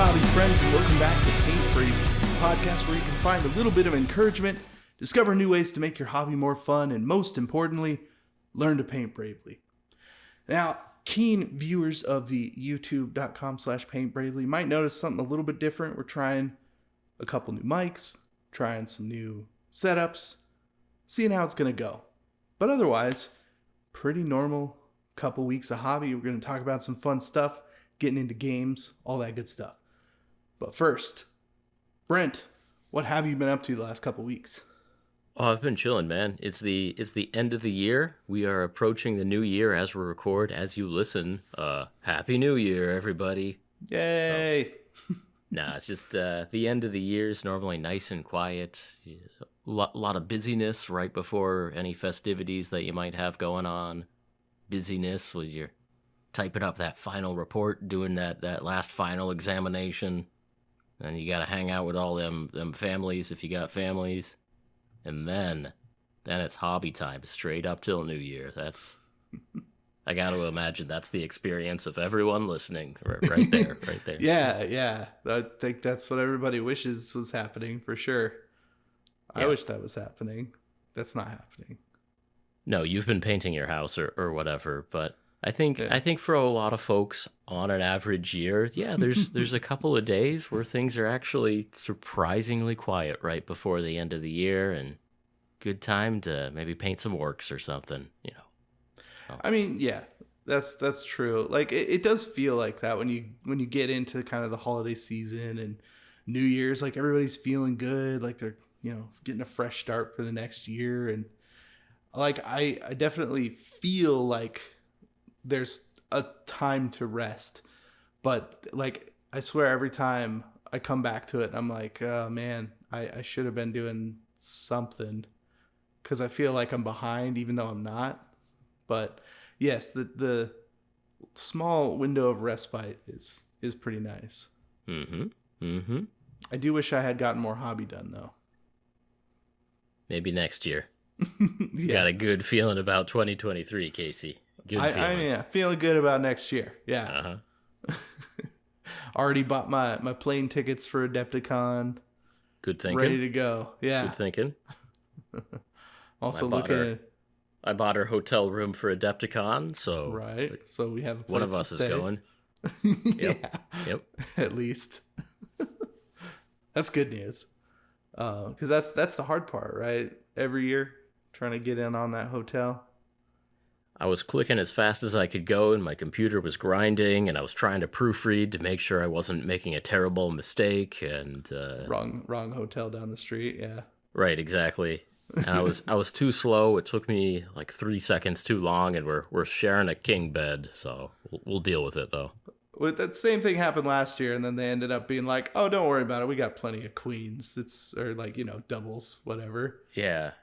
hobby friends, and welcome back to Paint Brave, the podcast where you can find a little bit of encouragement, discover new ways to make your hobby more fun, and most importantly, learn to paint bravely. Now, keen viewers of the youtube.com/paintbravely might notice something a little bit different. We're trying a couple new mics, trying some new setups, seeing how it's going to go. But otherwise, pretty normal couple weeks of hobby. We're going to talk about some fun stuff, getting into games, all that good stuff. But first, Brent, what have you been up to the last couple weeks? Oh, I've been chilling, man. It's the end of the year. We are approaching the new year as we record, as you listen. Happy New Year, everybody. Yay! So, it's just the end of the year is normally nice and quiet. A lot of busyness right before any festivities that you might have going on. Busyness when you're typing up that final report, doing that last final examination. And you got to hang out with all them families if you got families. And then it's hobby time, straight up till New Year. I got to imagine that's the experience of everyone listening right there. Yeah. I think that's what everybody wishes was happening for sure. Yeah. I wish that was happening. That's not happening. No, you've been painting your house or whatever, but I think for a lot of folks on an average year, there's a couple of days where things are actually surprisingly quiet right before the end of the year, and good time to maybe paint some orcs or something, Oh. I mean, yeah, that's true. Like it does feel like that when you get into kind of the holiday season and New Year's, like everybody's feeling good, like they're getting a fresh start for the next year, and like I definitely feel like there's a time to rest, but like I swear every time I come back to it, I'm like, oh man, I should have been doing something, because I feel like I'm behind even though I'm not. But yes, the small window of respite is pretty nice. I do wish I had gotten more hobby done though. Maybe next year. Yeah. Got a good feeling about 2023, Casey. Good feeling. Feeling good about next year. Yeah. Uh-huh. Already bought my plane tickets for Adepticon. Good thinking. Ready to go. Yeah. Good thinking. Also I bought her hotel room for Adepticon, so right. So we have a place one of us is going. Yep. At least. That's good news. Because that's the hard part, right? Every year, trying to get in on that hotel. I was clicking as fast as I could go, and my computer was grinding, and I was trying to proofread to make sure I wasn't making a terrible mistake. And wrong hotel down the street. Yeah. Right, exactly. And I was too slow. It took me like 3 seconds too long, and we're sharing a king bed, so we'll deal with it though. Well, that same thing happened last year, and then they ended up being like, "Oh, don't worry about it. We got plenty of queens. Or like doubles, whatever." Yeah.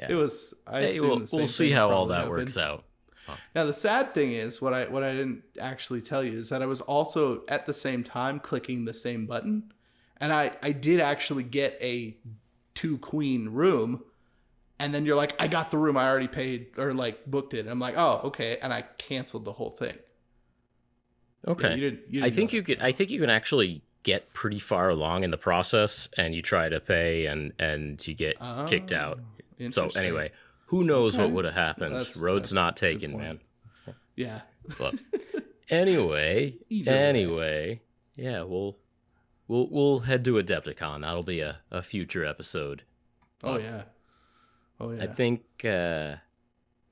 It was. We'll see how all that works out. Oh. Now the sad thing is, what I didn't actually tell you is that I was also at the same time clicking the same button, and I did actually get a 2-queen room, and then you're like, "I got the room. I already paid or like booked it." And I'm like, "Oh, okay," and I canceled the whole thing. Okay. Yeah, you didn't I think you can actually get pretty far along in the process, and you try to pay and you get kicked out. So anyway, who knows what would have happened? Road's not taken, man. Yeah. But anyway, yeah, we'll head to Adepticon. That'll be a future episode. Oh yeah. I think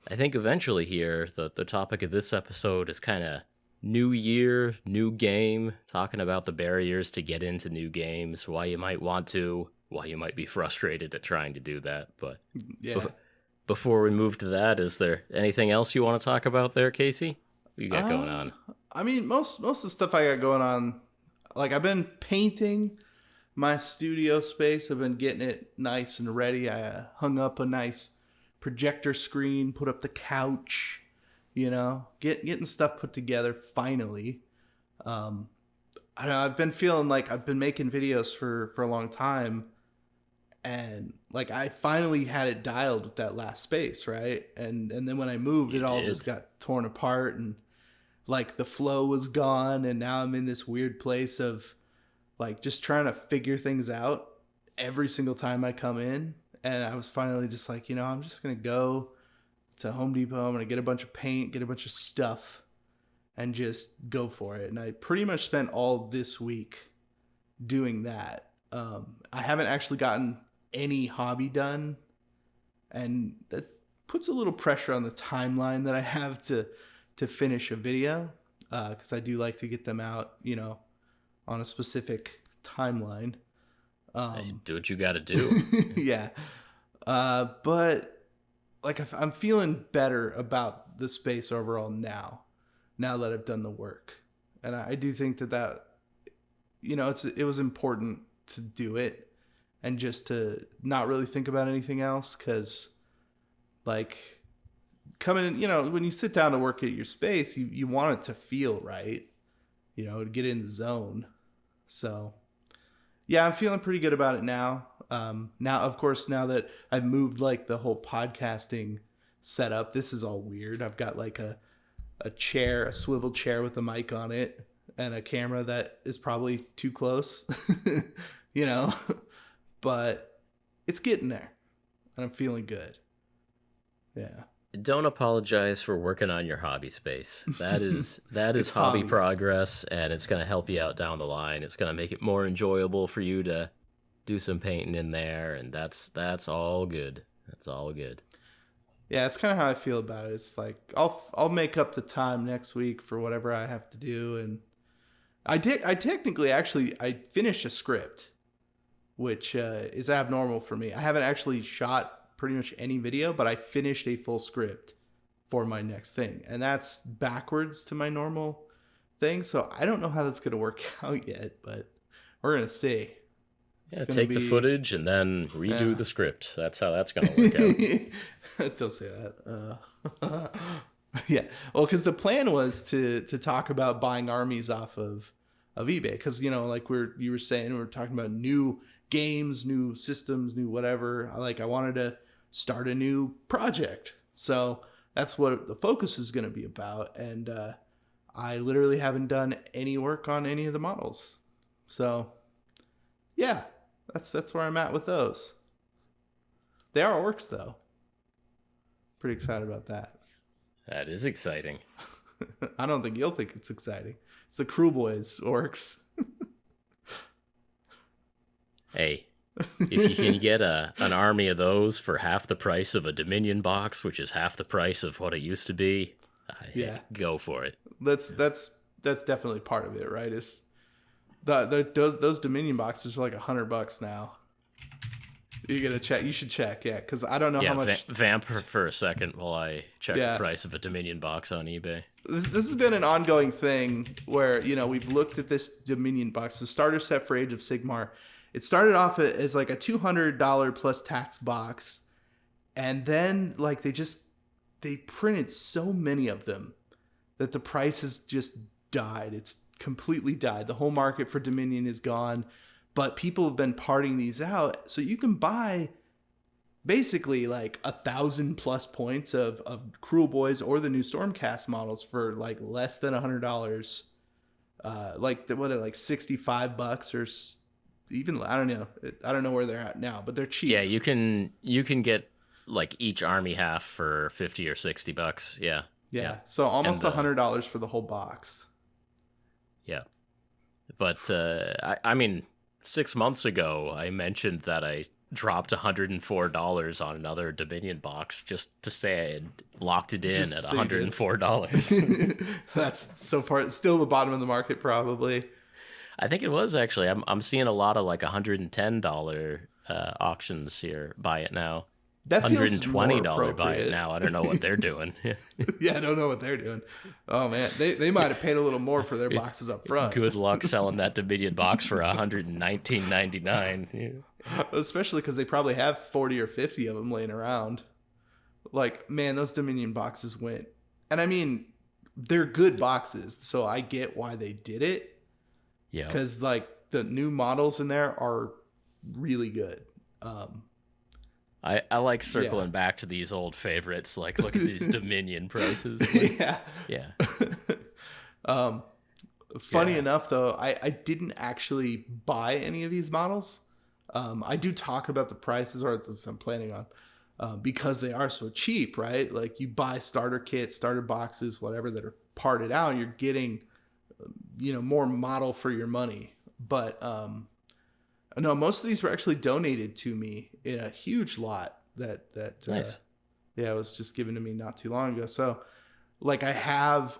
eventually here the topic of this episode is kind of new year, new game, talking about the barriers to get into new games, why you might want to, why you might be frustrated at trying to do that. But yeah. Before we move to that, is there anything else you want to talk about there, Casey? What you got going on? I mean, most of the stuff I got going on, like I've been painting my studio space. I've been getting it nice and ready. I hung up a nice projector screen, put up the couch, getting stuff put together finally. I've been feeling like I've been making videos for a long time, and like I finally had it dialed with that last space, right? And then when I moved, it all just got torn apart, and like the flow was gone, and now I'm in this weird place of like just trying to figure things out every single time I come in. And I was finally just like, I'm just going to go to Home Depot. I'm going to get a bunch of paint, get a bunch of stuff, and just go for it. And I pretty much spent all this week doing that. I haven't actually gotten any hobby done, and that puts a little pressure on the timeline that I have to finish a video, because I do like to get them out, on a specific timeline. Hey, do what you got to do. Yeah. But like I'm feeling better about the space overall now that I've done the work. And I do think that it was important to do it and just to not really think about anything else. 'Cause like coming in, when you sit down to work at your space, you want it to feel right, to get in the zone. So yeah, I'm feeling pretty good about it now. Now, of course, now that I've moved like the whole podcasting setup, this is all weird. I've got like a chair, a swivel chair with a mic on it, and a camera that is probably too close, but it's getting there, and I'm feeling good. Yeah. Don't apologize for working on your hobby space. That is hobby progress, and it's going to help you out down the line. It's going to make it more enjoyable for you to do some painting in there, and that's all good. That's all good. Yeah, it's kind of how I feel about it. It's like I'll make up the time next week for whatever I have to do, and I finished a script, which is abnormal for me. I haven't actually shot pretty much any video, but I finished a full script for my next thing, and that's backwards to my normal thing. So I don't know how that's gonna work out yet, but we're gonna see. Take the footage and then redo the script. That's how that's going to work out. Don't say that. Yeah. Well, because the plan was to talk about buying armies off of eBay. Because, like you were saying, we were talking about new games, new systems, new whatever. I wanted to start a new project. So that's what the focus is going to be about. And I literally haven't done any work on any of the models. So, yeah. That's where I'm at with those. They are orcs, though. Pretty excited about that. That is exciting. I don't think you'll think it's exciting. It's the Crew Boys orcs. Hey, if you can get an army of those for half the price of a Dominion box, which is half the price of what it used to be, go for it. That's definitely part of it, right? Is those Dominion boxes are like $100 now. You're gonna check. You should check, because I don't know how much. Vamp for a second while I check the price of a Dominion box on eBay. This has been an ongoing thing where we've looked at this Dominion box, the starter set for Age of Sigmar. It started off as like a $200 plus tax box, and then like they printed so many of them that the price has just died. It's completely died. The whole market for Dominion is gone, but people have been parting these out, so you can buy basically like 1,000+ points of Cruel Boys or the new Stormcast models for like less than $100. Like $65 or even, I don't know where they're at now, but they're cheap. Yeah, you can get like each army half for $50 or $60. Yeah. So almost $100 for the whole box. Yeah. But I mean, 6 months ago, I mentioned that I dropped $104 on another Dominion box just to say I had locked it in at $104. That's so far still the bottom of the market, probably. I think it was actually. I'm seeing a lot of like $110 auctions here. Buy it now. That feels $120 buy it now. I don't know what they're doing. Yeah, I don't know what they're doing. Oh man, they might have paid a little more for their boxes up front. Good luck selling that Dominion box for $119.99. Yeah. Especially because they probably have 40 or 50 of them laying around. Like, man, those Dominion boxes went, and I mean, they're good boxes, so I get why they did it. Yeah, because like the new models in there are really good. I like circling back to these old favorites. Like, look at these Dominion prices. Like, yeah. Funny enough, though, I didn't actually buy any of these models. I do talk about the prices, or at least I'm planning on, because they are so cheap, right? Like you buy starter kits, starter boxes, whatever that are parted out, you're getting, more model for your money. But no, most of these were actually donated to me in a huge lot that Nice. was just given to me not too long ago. So like I have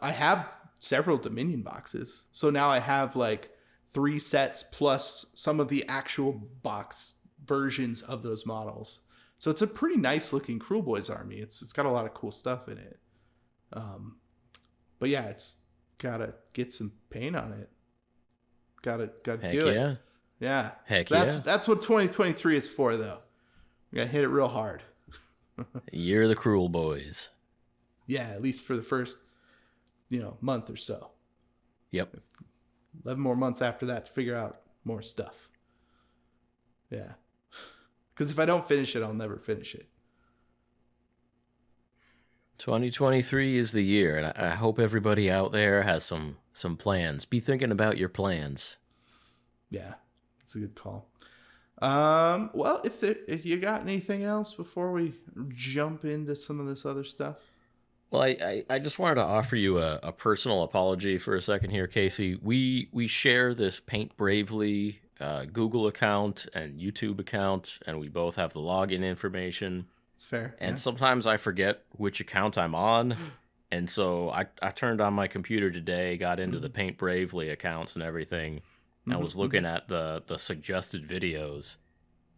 several Dominion boxes. So now I have like 3 sets plus some of the actual box versions of those models. So it's a pretty nice looking Cruel Boys army. It's got a lot of cool stuff in it. But yeah, it's gotta get some paint on it. Gotta do it. Yeah. Heck That's what 2023 is for, though. We gotta hit it real hard. Year of the Cruel Boys. Yeah, at least for the first, month or so. Yep. 11 more months after that to figure out more stuff. Yeah. Because if I don't finish it, I'll never finish it. 2023 is the year, and I hope everybody out there has some plans. Be thinking about your plans. Yeah, it's a good call. Well, if you got anything else before we jump into some of this other stuff. Well, I just wanted to offer you a personal apology for a second here, Casey. We share this Paint Bravely Google account and YouTube account, and we both have the login information. It's fair. And sometimes I forget which account I'm on. And so I turned on my computer today, got into the Paint Bravely accounts and everything, and was looking at the suggested videos.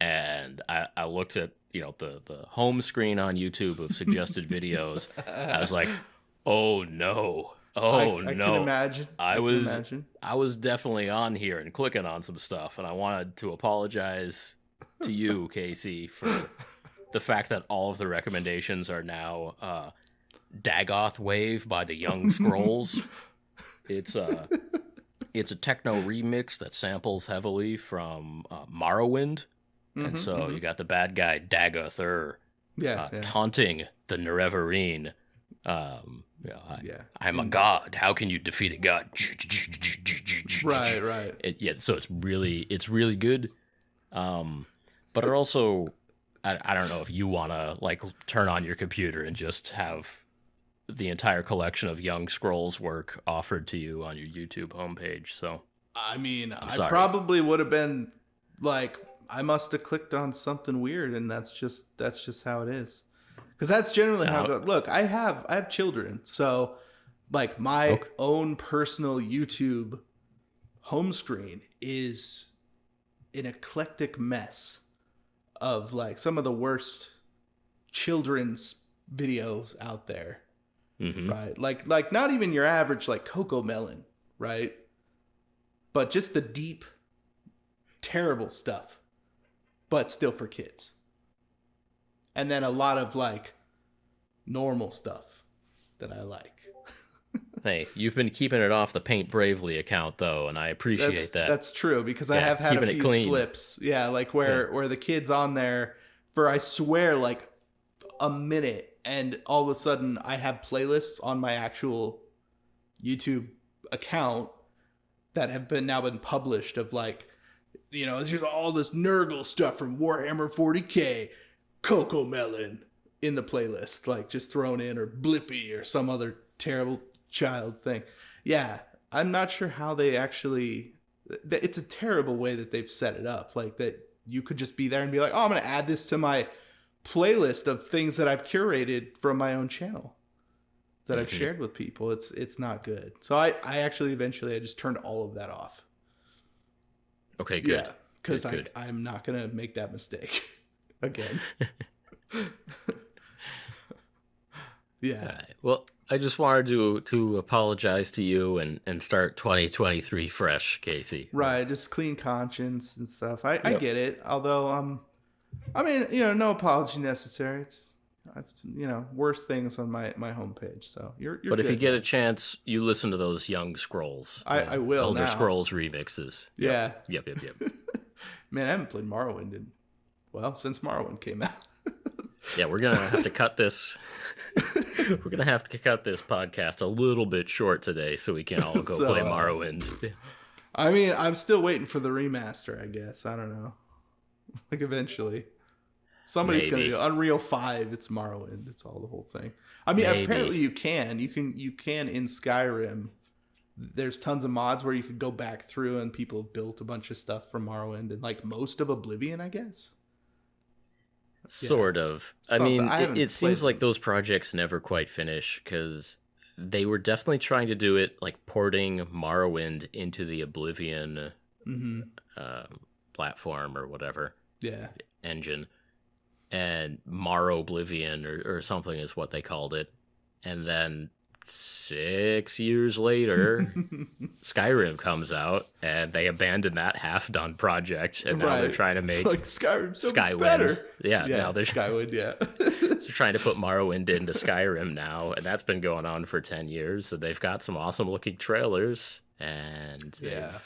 And I looked at, the home screen on YouTube of suggested videos. I was like, oh no. Oh I no. can imagine. I was definitely on here and clicking on some stuff, and I wanted to apologize to you, Casey, for the fact that all of the recommendations are now Dagoth Wave by the Young Scrolls. It's a techno remix that samples heavily from Morrowind. And so you got the bad guy Dagoth taunting the Nerevarine. I'm a god. How can you defeat a god? Right. So it's really good. But it also, I don't know if you want to turn on your computer and just have the entire collection of Young Scrolls work offered to you on your YouTube homepage. So I mean, I probably would have been like, I must have clicked on something weird, and that's just how it is. Because that's generally how it goes. Look, I have children, so like my own personal YouTube home screen is an eclectic mess of like some of the worst children's videos out there, right? Like not even your average like Coco Melon, right? But just the deep, terrible stuff, but still for kids. And then a lot of like normal stuff that I like. Hey, you've been keeping it off the Paint Bravely account though, and I appreciate that. That's true, because I have had a few slips. Yeah, like where the kid's on there for, I swear, like a minute, and all of a sudden I have playlists on my actual YouTube account that have now been published of like, it's just all this Nurgle stuff from Warhammer 40K, Coco Melon in the playlist, like just thrown in, or Blippi or some other terrible child thing. Yeah, I'm not sure how they actually, it's a terrible way that they've set it up, like that you could just be there and be like, oh, I'm going to add this to my playlist of things that I've curated from my own channel that I've shared with people. It's not good. So I actually eventually I just turned all of that off. Okay, good. Yeah, because I'm not going to make that mistake again. Yeah. All right. Well, I just wanted to apologize to you and start 2023 fresh, Casey. Right, just clean conscience and stuff. I get it. Although, I mean, no apology necessary. I've worse things on my homepage. So you're But good, if you get a chance, you listen to those Young Scrolls. I will Elder now. Scrolls remixes. Yeah. Yep. Man, I haven't played Morrowind since Morrowind came out. Yeah, we're gonna have to cut this. We're gonna have to cut this podcast a little bit short today, so we can all go play Morrowind. I mean, I'm still waiting for the remaster. I guess I don't know. Like eventually, somebody's gonna do Unreal 5. It's Morrowind. It's all the whole thing. I mean, apparently you can in Skyrim. There's tons of mods where you could go back through and people have built a bunch of stuff from Morrowind and like most of Oblivion, I guess. Sort of. I mean, it seems like those projects never quite finish because they were definitely trying to do it like porting Morrowind into the Oblivion platform or whatever. Yeah. Engine. And Morroblivion or something is what they called it. And then 6 years later, Skyrim comes out, and they abandoned that half-done project, and now they're trying to make like Skyrim so Skywind. Better. Yeah, now they're Skywind. Yeah, they're trying to put Morrowind into Skyrim now, and that's been going on for 10 years. So they've got some awesome-looking trailers, and they've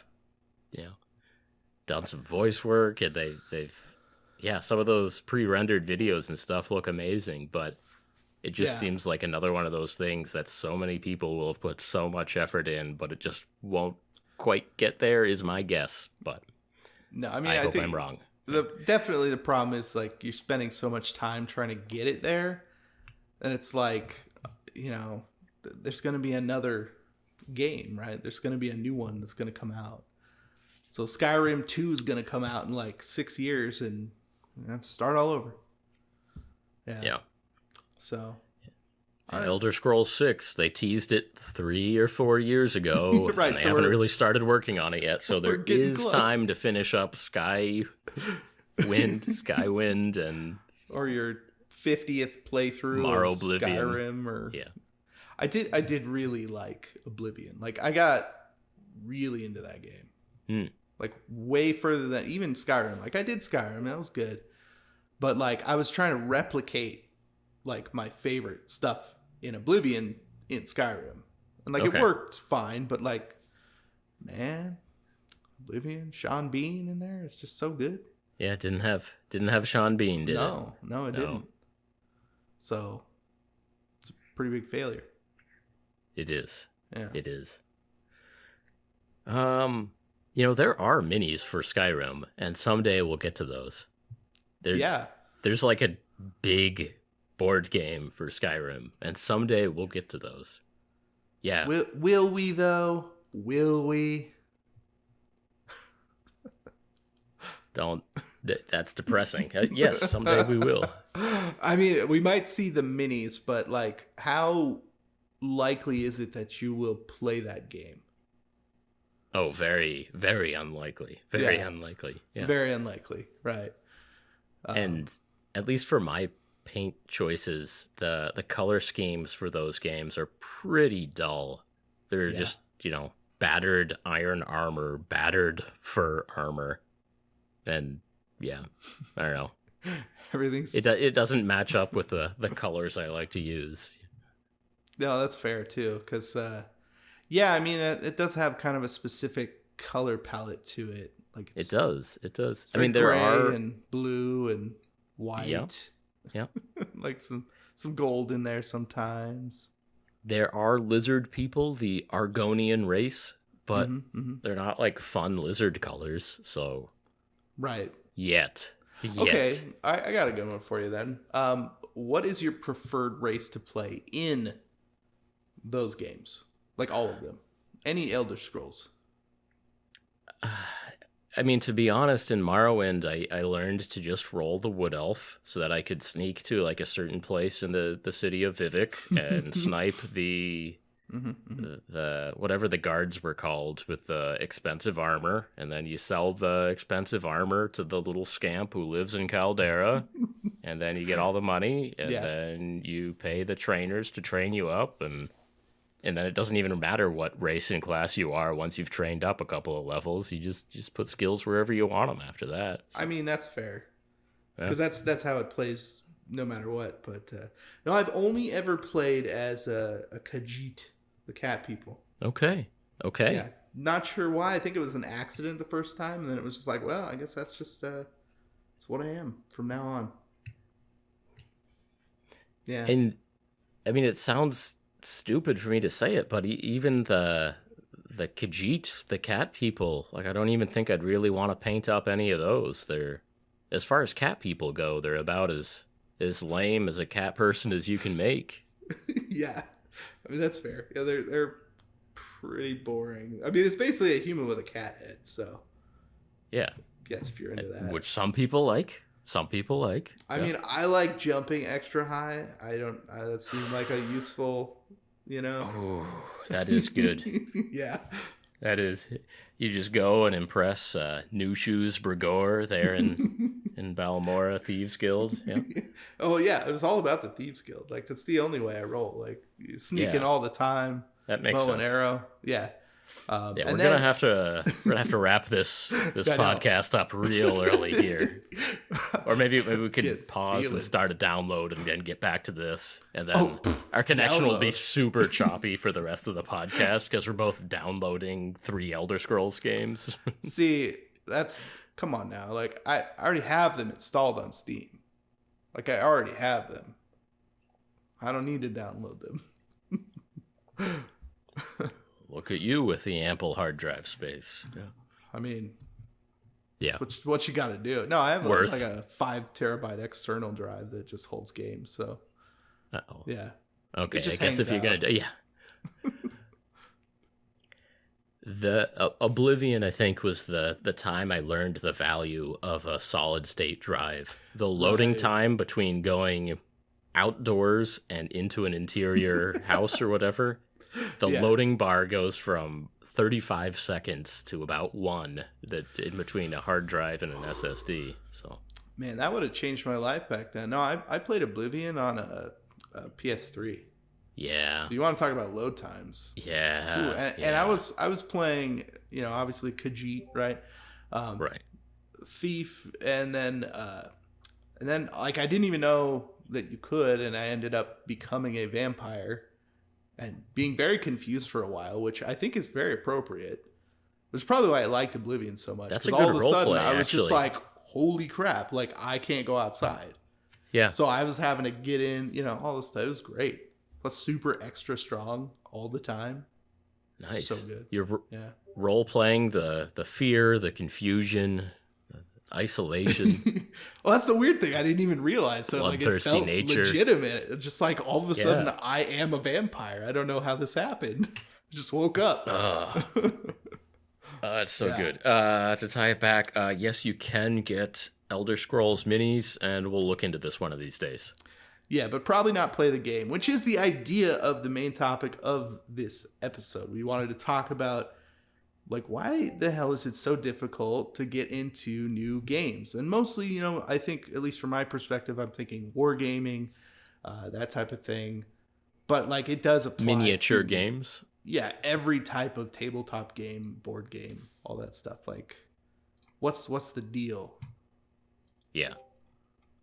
done some voice work, and they've some of those pre-rendered videos and stuff look amazing, but it just seems like another one of those things that so many people will have put so much effort in, but it just won't quite get there, is my guess. But no, I mean, I hope I'm wrong. Definitely the problem is like you're spending so much time trying to get it there, and it's like, there's going to be another game, right? There's going to be a new one that's going to come out. So Skyrim 2 is going to come out in like 6 years, and you have to start all over. Yeah. So, Elder Scrolls 6, they teased it 3 or 4 years ago, right? And they haven't really started working on it yet. So there is close. Time to finish up Skywind, and or your 50th playthrough of Skyrim, or I did really like Oblivion. Like I got really into that game, like way further than even Skyrim. Like I did Skyrim, that was good, but like I was trying to replicate like my favorite stuff in Oblivion in Skyrim, and like it worked fine, but like, man, Oblivion, Sean Bean in there, it's just so good. Yeah, it didn't have Sean Bean, did it? No, it didn't. So it's a pretty big failure. It is. Yeah, it is. There are minis for Skyrim, and someday we'll get to those. There's like a big board game for Skyrim, and someday we'll get to those. Yeah. Will we though? Will we? Don't. That's depressing. Yes, someday we will. I mean, we might see the minis, but like, how likely is it that you will play that game? Oh, very, very unlikely. Very unlikely. Yeah. Very unlikely. Right. And at least for my paint choices, the color schemes for those games are pretty dull. They're just, battered iron armor, battered fur armor, and I don't know. It doesn't match up with the colors I like to use. No, that's fair too, because I mean it does have kind of a specific color palette to it. Like it does. I mean, there are and blue and white. Yeah. Like some gold in there sometimes. There are lizard people, the Argonian race, but they're not like fun lizard colors, so right. Yet. Okay, I got a good one for you then. What is your preferred race to play in those games? Like all of them. Any Elder Scrolls. I mean, to be honest, in Morrowind, I learned to just roll the Wood Elf so that I could sneak to like a certain place in the city of Vivek and snipe the whatever the guards were called with the expensive armor, and then you sell the expensive armor to the little scamp who lives in Caldera, and then you get all the money, and then you pay the trainers to train you up, and then it doesn't even matter what race and class you are. Once you've trained up a couple of levels, you just put skills wherever you want them after that. So. I mean, that's fair. Because that's how it plays no matter what. But no, I've only ever played as a Khajiit, the cat people. Okay. Yeah, not sure why. I think it was an accident the first time, and then it was just like, well, I guess that's just it's what I am from now on. Yeah. And I mean, it sounds stupid for me to say it, but even the Khajiit, the cat people, like I don't even think I'd really want to paint up any of those. They're, as far as cat people go, they're about as lame as a cat person as you can make. Yeah, I mean that's fair. Yeah, they're pretty boring. I mean, it's basically a human with a cat head. So yeah, guess if you're into that, which some people like. Some people like. I mean, I like jumping extra high. That seems like a useful, Oh, that is good. Yeah. That is. You just go and impress New Shoes Bregor there in Balmora Thieves Guild. Yeah. Oh yeah, it was all about the Thieves Guild. Like that's the only way I roll. Like sneaking all the time. That makes sense. Bow and arrow. Yeah. We're gonna have to wrap this podcast up real early here, or maybe we could pause and start a download and then get back to this, and then our connection will be super choppy for the rest of the podcast because we're both downloading 3 Elder Scrolls games. See, come on now. Like I already have them installed on Steam. Like I already have them. I don't need to download them. Look at you with the ample hard drive space. Yeah. I mean, yeah. What you got to do? No, I have like a 5 terabyte external drive that just holds games. So, yeah. Okay, I guess if you're gonna do, the Oblivion, I think, was the time I learned the value of a solid state drive. The loading time between going outdoors and into an interior house or whatever. The loading bar goes from 35 seconds to about 1 that in between a hard drive and an SSD. So, man, that would have changed my life back then. No, I played Oblivion on a PS3. Yeah. So you want to talk about load times? Yeah. Ooh, and I was playing, obviously Khajiit, right? Right. Thief, and then like I didn't even know that you could, and I ended up becoming a vampire. And being very confused for a while, which I think is very appropriate. Which is probably why I liked Oblivion so much. That's a good all of a sudden, roleplay, I was just like, holy crap, like, I can't go outside. Yeah. So I was having to get in, all this stuff. It was great. Plus super extra strong all the time. Nice. So good. You're role-playing the fear, the confusion, isolation. Well, that's the weird thing. I didn't even realize. So like it felt legitimate. Just like all of a sudden I am a vampire. I don't know how this happened. I just woke up. It's so good. To tie it back, yes, you can get Elder Scrolls minis, and we'll look into this one of these days. Yeah, but probably not play the game, which is the idea of the main topic of this episode. We wanted to talk about like, why the hell is it so difficult to get into new games? And mostly, I think, at least from my perspective, I'm thinking wargaming, that type of thing. But, like, it does apply miniature games? Yeah, every type of tabletop game, board game, all that stuff. Like, what's the deal? Yeah.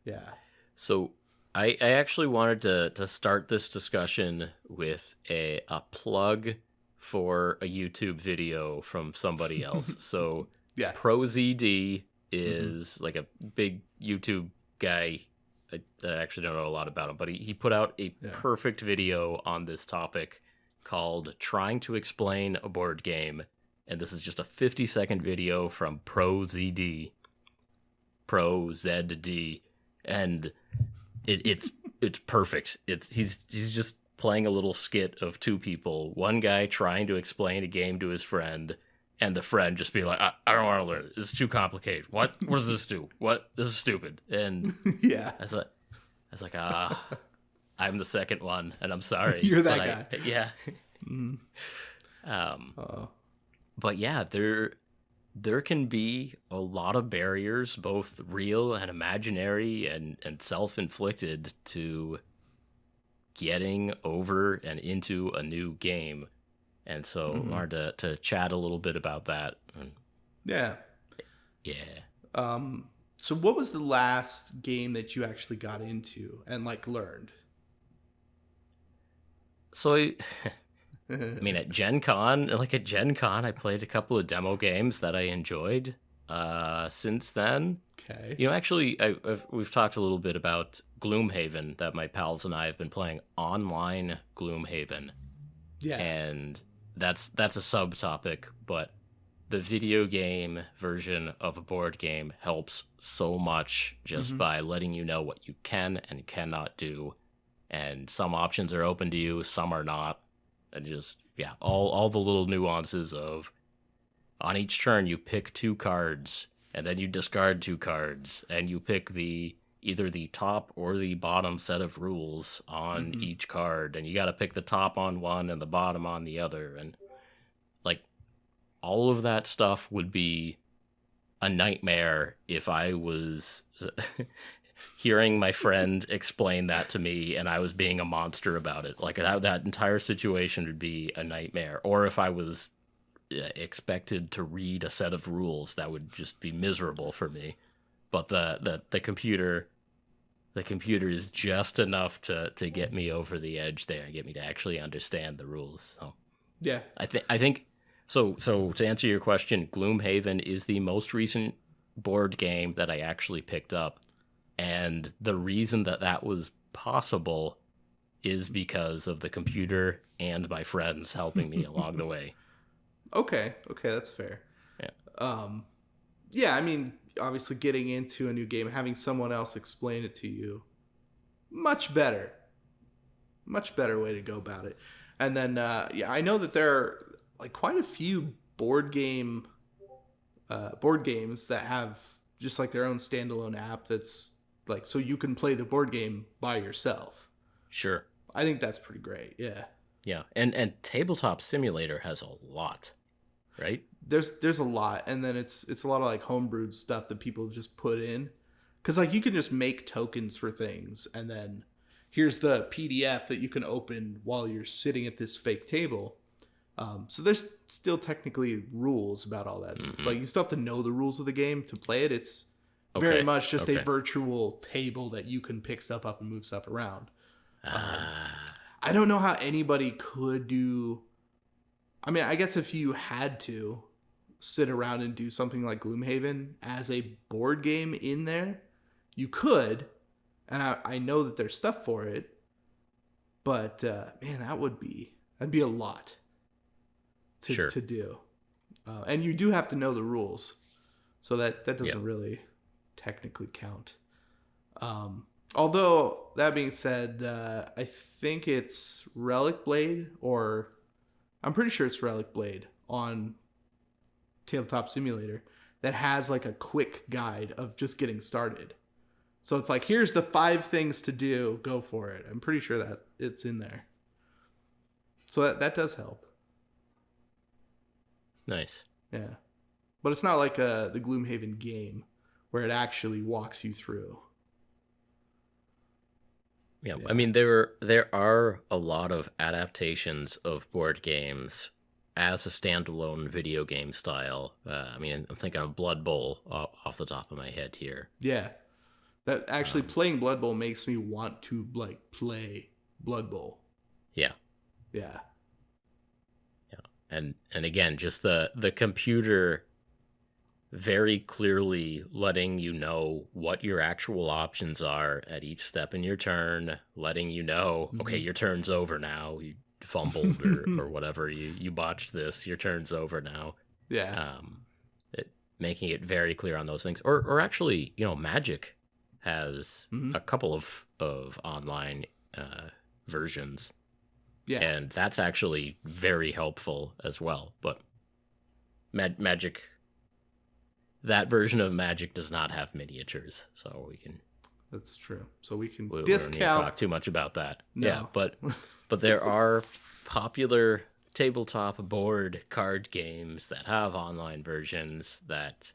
Yeah. So, I actually wanted to start this discussion with a plug for a YouTube video from somebody else. So ProZD is like a big YouTube guy. I actually don't know a lot about him, but he put out a perfect video on this topic called Trying to Explain a Board Game. And this is just a 50-second video from ProZD. ProZD. And it's perfect. He's just playing a little skit of 2 people, one guy trying to explain a game to his friend, and the friend just being like, I don't want to learn it. It's too complicated. What does this do? What? This is stupid. And I was like, I'm the second one, and I'm sorry. You're that guy. Yeah. But yeah, there can be a lot of barriers, both real and imaginary and self-inflicted, to getting over and into a new game. And so I wanted to chat a little bit about that. Yeah. So what was the last game that you actually got into and like learned? So I mean, at Gen Con, I played a couple of demo games that I enjoyed. Since then, Okay. actually, we've talked a little bit about Gloomhaven, that my pals and I have been playing online Gloomhaven. Yeah. And that's a subtopic, but the video game version of a board game helps so much just by letting you know what you can and cannot do. And some options are open to you, some are not. And just, all the little nuances of, on each turn you pick 2 cards, and then you discard 2 cards, and you pick either the top or the bottom set of rules on each card, and you got to pick the top on one and the bottom on the other. And like, all of that stuff would be a nightmare if I was hearing my friend explain that to me and I was being a monster about it. Like, that entire situation would be a nightmare. Or if I was expected to read a set of rules, that would just be miserable for me. But the computer is just enough to get me over the edge there and get me to actually understand the rules. So yeah, I think so to answer your question, Gloomhaven is the most recent board game that I actually picked up, and the reason that was possible is because of the computer and my friends helping me along the way. Okay, that's fair. Yeah. Yeah, I mean, obviously getting into a new game, having someone else explain it to you, much better way to go about it. And then I know that there are like quite a few board games that have just like their own standalone app that's like, so you can play the board game by yourself. Sure. I think that's pretty great. Yeah, and Tabletop Simulator has a lot, right? There's a lot, and then it's a lot of like homebrewed stuff that people just put in, because like you can just make tokens for things, and then here's the PDF that you can open while you're sitting at this fake table. So there's still technically rules about all that. Like, you still have to know the rules of the game to play it. It's very much just a virtual table that you can pick stuff up and move stuff around. I don't know how anybody could do. I mean, I guess if you had to sit around and do something like Gloomhaven as a board game in there, you could. And I know that there's stuff for it. But, man, that'd be a lot to do. And you do have to know the rules. So that doesn't really technically count. Although, that being said, I think it's Relic Blade, or I'm pretty sure it's Relic Blade on Tabletop Simulator, that has like a quick guide of just getting started. So it's like, here's the 5 things to do, go for it. I'm pretty sure that it's in there. So that does help. Nice. Yeah. But it's not like the Gloomhaven game where it actually walks you through. Yeah, I mean, there are a lot of adaptations of board games as a standalone video game style. I mean, I'm thinking of Blood Bowl off the top of my head here. Yeah, that actually playing Blood Bowl makes me want to like play Blood Bowl. Yeah. Yeah. And again, just the computer very clearly letting you know what your actual options are at each step in your turn, letting you know, okay, your turn's over now. You fumbled or whatever. You botched this. Your turn's over now. Yeah. Making it very clear on those things. Or actually, Magic has a couple of online versions. Yeah. And that's actually very helpful as well. But Magic, that version of Magic does not have miniatures, so we can. That's true. So we can we discount. We don't need to talk too much about that. No. Yeah, but there are popular tabletop board card games that have online versions that,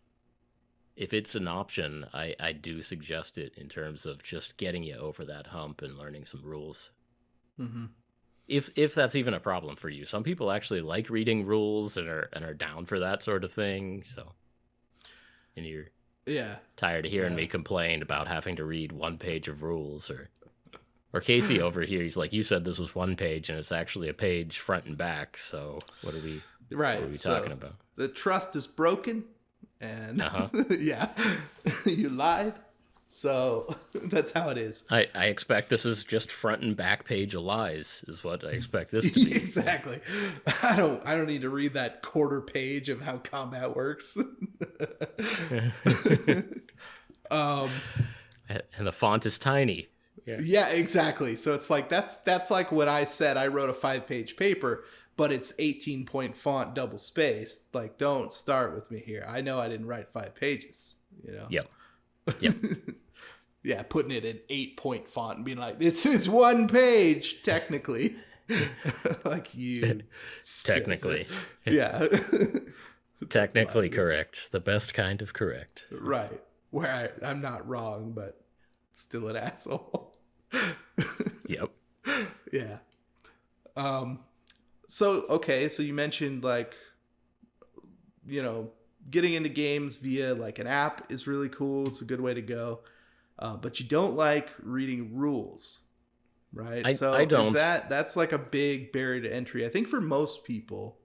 if it's an option, I do suggest it in terms of just getting you over that hump and learning some rules. Mm-hmm. If that's even a problem for you. Some people actually like reading rules and are down for that sort of thing. So, and you're tired of hearing me complain about having to read one page of rules, or Casey over here, he's like, you said this was one page and it's actually a page front and back. So what are we talking about? The trust is broken, And yeah, you lied. So that's how it is. I expect this is just front and back page of lies, is what I expect this to be. Exactly. I don't need to read that quarter page of how combat works. And the font is tiny. Yeah, exactly. So it's like that's like when I said I wrote a 5-page paper, but it's 18-point font double spaced. Like, don't start with me here. I know I didn't write 5 pages, you know. Yep. Yeah, putting it in 8-point font and being like, this is 1 page technically. Like you technically. Yeah. Technically correct. The best kind of correct. Right. Where I'm not wrong, but still an asshole. Yep. Yeah. So you mentioned, like, you know, getting into games via like an app is really cool. It's a good way to go. But you don't like reading rules, right? I don't. That's like a big barrier to entry, I think, for most people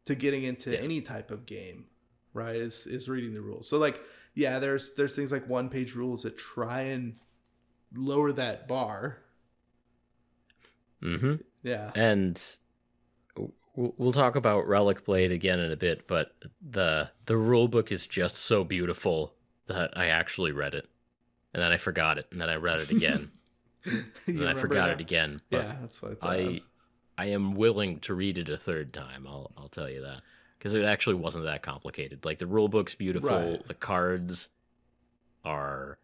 to getting into any type of game, right? Is reading the rules. So like, yeah, there's things like 1-page rules that try and lower that bar. Mm-hmm. Yeah. And we'll talk about Relic Blade again in a bit, but the rulebook is just so beautiful that I actually read it. And then I forgot it, and then I read it again. And then I forgot it again. But yeah, that's what I thought. I am willing to read it a third time, I'll tell you that. Because it actually wasn't that complicated. Like, the rulebook's beautiful, right. The cards are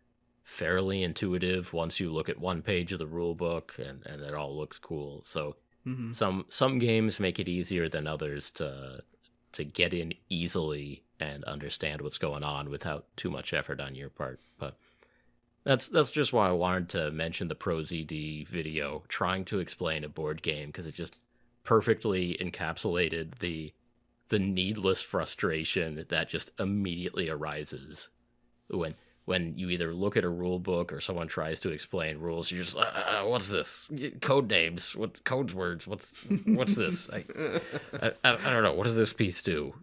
fairly intuitive once you look at 1 page of the rulebook, and it all looks cool. So some games make it easier than others to get in easily and understand what's going on without too much effort on your part. But that's just why I wanted to mention the ProZD video trying to explain a board game, because it just perfectly encapsulated the needless frustration that just immediately arises when you either look at a rule book or someone tries to explain rules. You're just what's this? Code names? What codes words? What's this? I don't know. What does this piece do?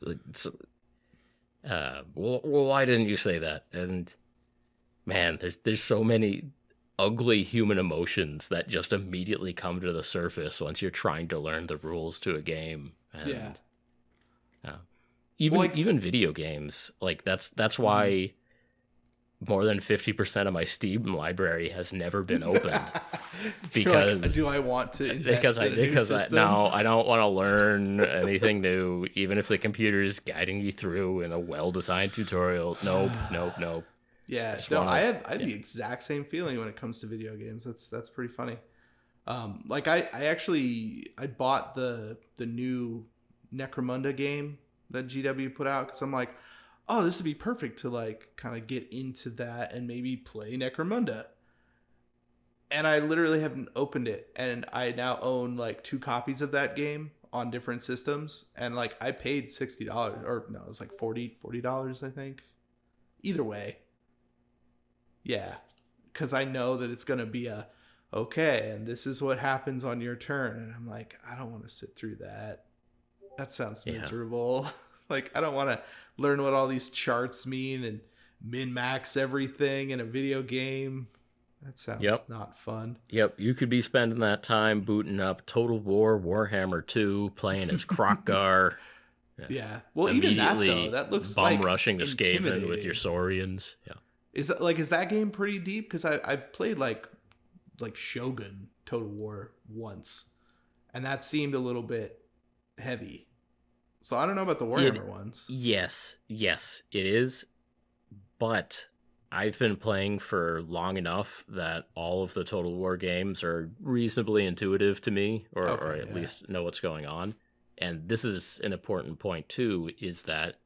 Well, why didn't you say that? And man, there's so many ugly human emotions that just immediately come to the surface once you're trying to learn the rules to a game. And, even video games, like that's why more than 50% of my Steam library has never been opened. Because like, do I want to invest in a new system? I don't want to learn anything new, even if the computer is guiding you through in a well-designed tutorial. Nope. Yeah, I have the exact same feeling when it comes to video games. That's pretty funny. Like I bought the new Necromunda game that GW put out, because I'm like, oh, this would be perfect to like kind of get into that and maybe play Necromunda. And I literally haven't opened it, and I now own like 2 copies of that game on different systems, and like I paid $60, or no, it was like $40, I think. Either way. Yeah, because I know that it's going to be okay, and this is what happens on your turn. And I'm like, I don't want to sit through that. That sounds miserable. Like, I don't want to learn what all these charts mean and min-max everything in a video game. That sounds not fun. Yep, you could be spending that time booting up Total War Warhammer 2, playing as Krokgar. Yeah. Well, even that, though, that looks like rushing the Skaven with your Saurians. Yeah. Is that game pretty deep? Because I've played like Shogun Total War once, and that seemed a little bit heavy. So I don't know about the Warhammer ones. Yes, it is. But I've been playing for long enough that all of the Total War games are reasonably intuitive to me, or at least know what's going on. And this is an important point too, is that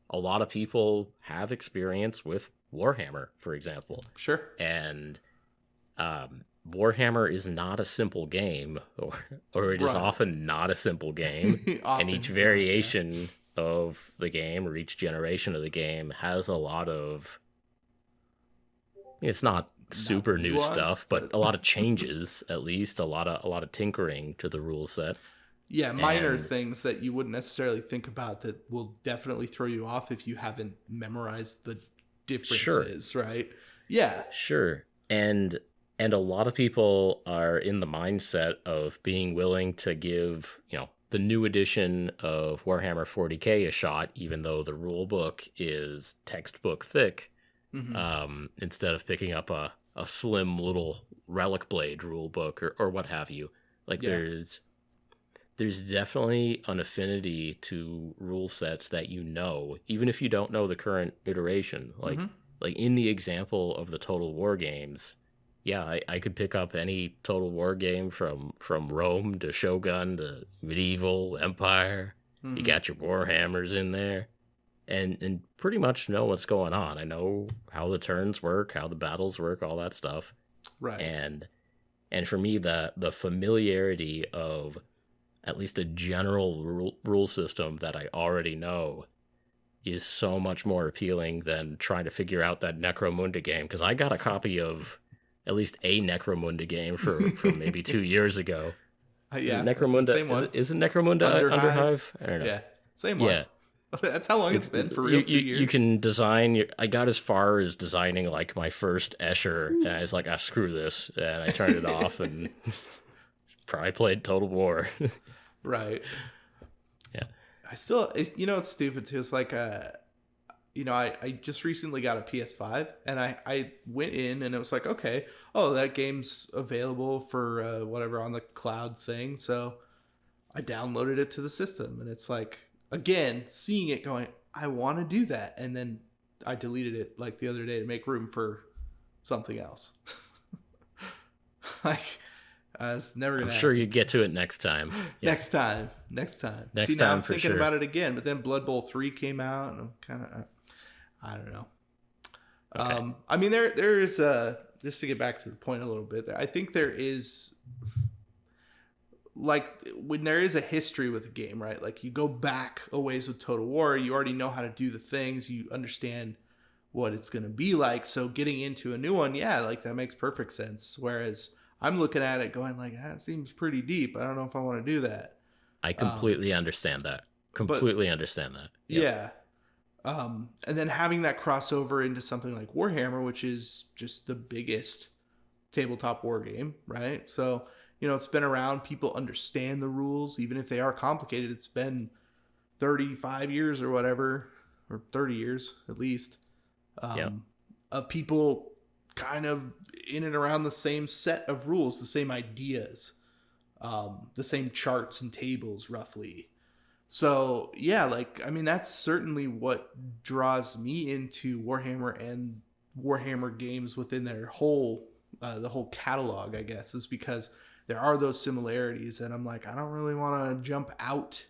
a lot of people have experience with Warhammer, for example. Sure. And Warhammer is not a simple game, or it is often not a simple game. And each variation of the game, or each generation of the game, has a lot of, it's not super new stuff, but a lot of changes, at least a lot of tinkering to the rule set. Yeah, minor And things that you wouldn't necessarily think about that will definitely throw you off if you haven't memorized the sure, differences, right? Yeah. sure. And a lot of people are in the mindset of being willing to give, the new edition of Warhammer 40K a shot, even though the rule book is textbook thick, Hmm. instead of picking up a slim little relic blade rule book or what have you. Like Yeah. there's definitely an affinity to rule sets that even if you don't know the current iteration. Like Hmm. like in the example of the Total War games, yeah, I could pick up any Total War game from Rome to Shogun to Medieval Empire. You Hmm. got your Warhammers in there, and pretty much know what's going on. I know how the turns work, how the battles work, all that stuff. Right. And for me, the familiarity of at least a general rule system that I already know is so much more appealing than trying to figure out that Necromunda game, because I got a copy of at least a Necromunda game from maybe 2 years ago. Is it Yeah, that's the Necromunda? same one. Is it Necromunda Underhive? I don't know. Yeah, same one. Yeah, That's how long it's been for real. 2 years. You can design. I got as far as designing like my first Escher, and I was like, screw this, and I turned it off and probably played Total War. Right. Yeah. I still, it's stupid too. It's like, I just recently got a PS5 and I went in and it was like, okay, oh, that game's available for whatever on the cloud thing. So I downloaded it to the system and it's like, again, seeing it going, I want to do that. And then I deleted it like the other day to make room for something else. Like, it's never gonna I'm sure happen. you'd get to it next time. Yeah. Next time. Next See, now time I'm for thinking sure. about it again, but then Blood Bowl 3 came out, and I'm kind of, I don't know. Okay. I mean, there is just to get back to the point a little bit. I think there is, like, when there is a history with a game, right? Like, you go back a ways with Total War, you already know how to do the things, you understand what it's going to be like. So getting into a new one, yeah, like that makes perfect sense. Whereas I'm looking at it going like, that seems pretty deep. I don't know if I want to do that. I completely understand that. Completely understand that. Yep. Yeah. And then having that crossover into something like Warhammer, which is just the biggest tabletop war game, right? So, it's been around. People understand the rules, even if they are complicated. It's been 35 years or whatever, or 30 years at least, of people kind of in and around the same set of rules, the same ideas, the same charts and tables roughly. So yeah, like, I mean, that's certainly what draws me into Warhammer and Warhammer games within their whole, the whole catalog, I guess, is because there are those similarities. And I'm like, I don't really want to jump out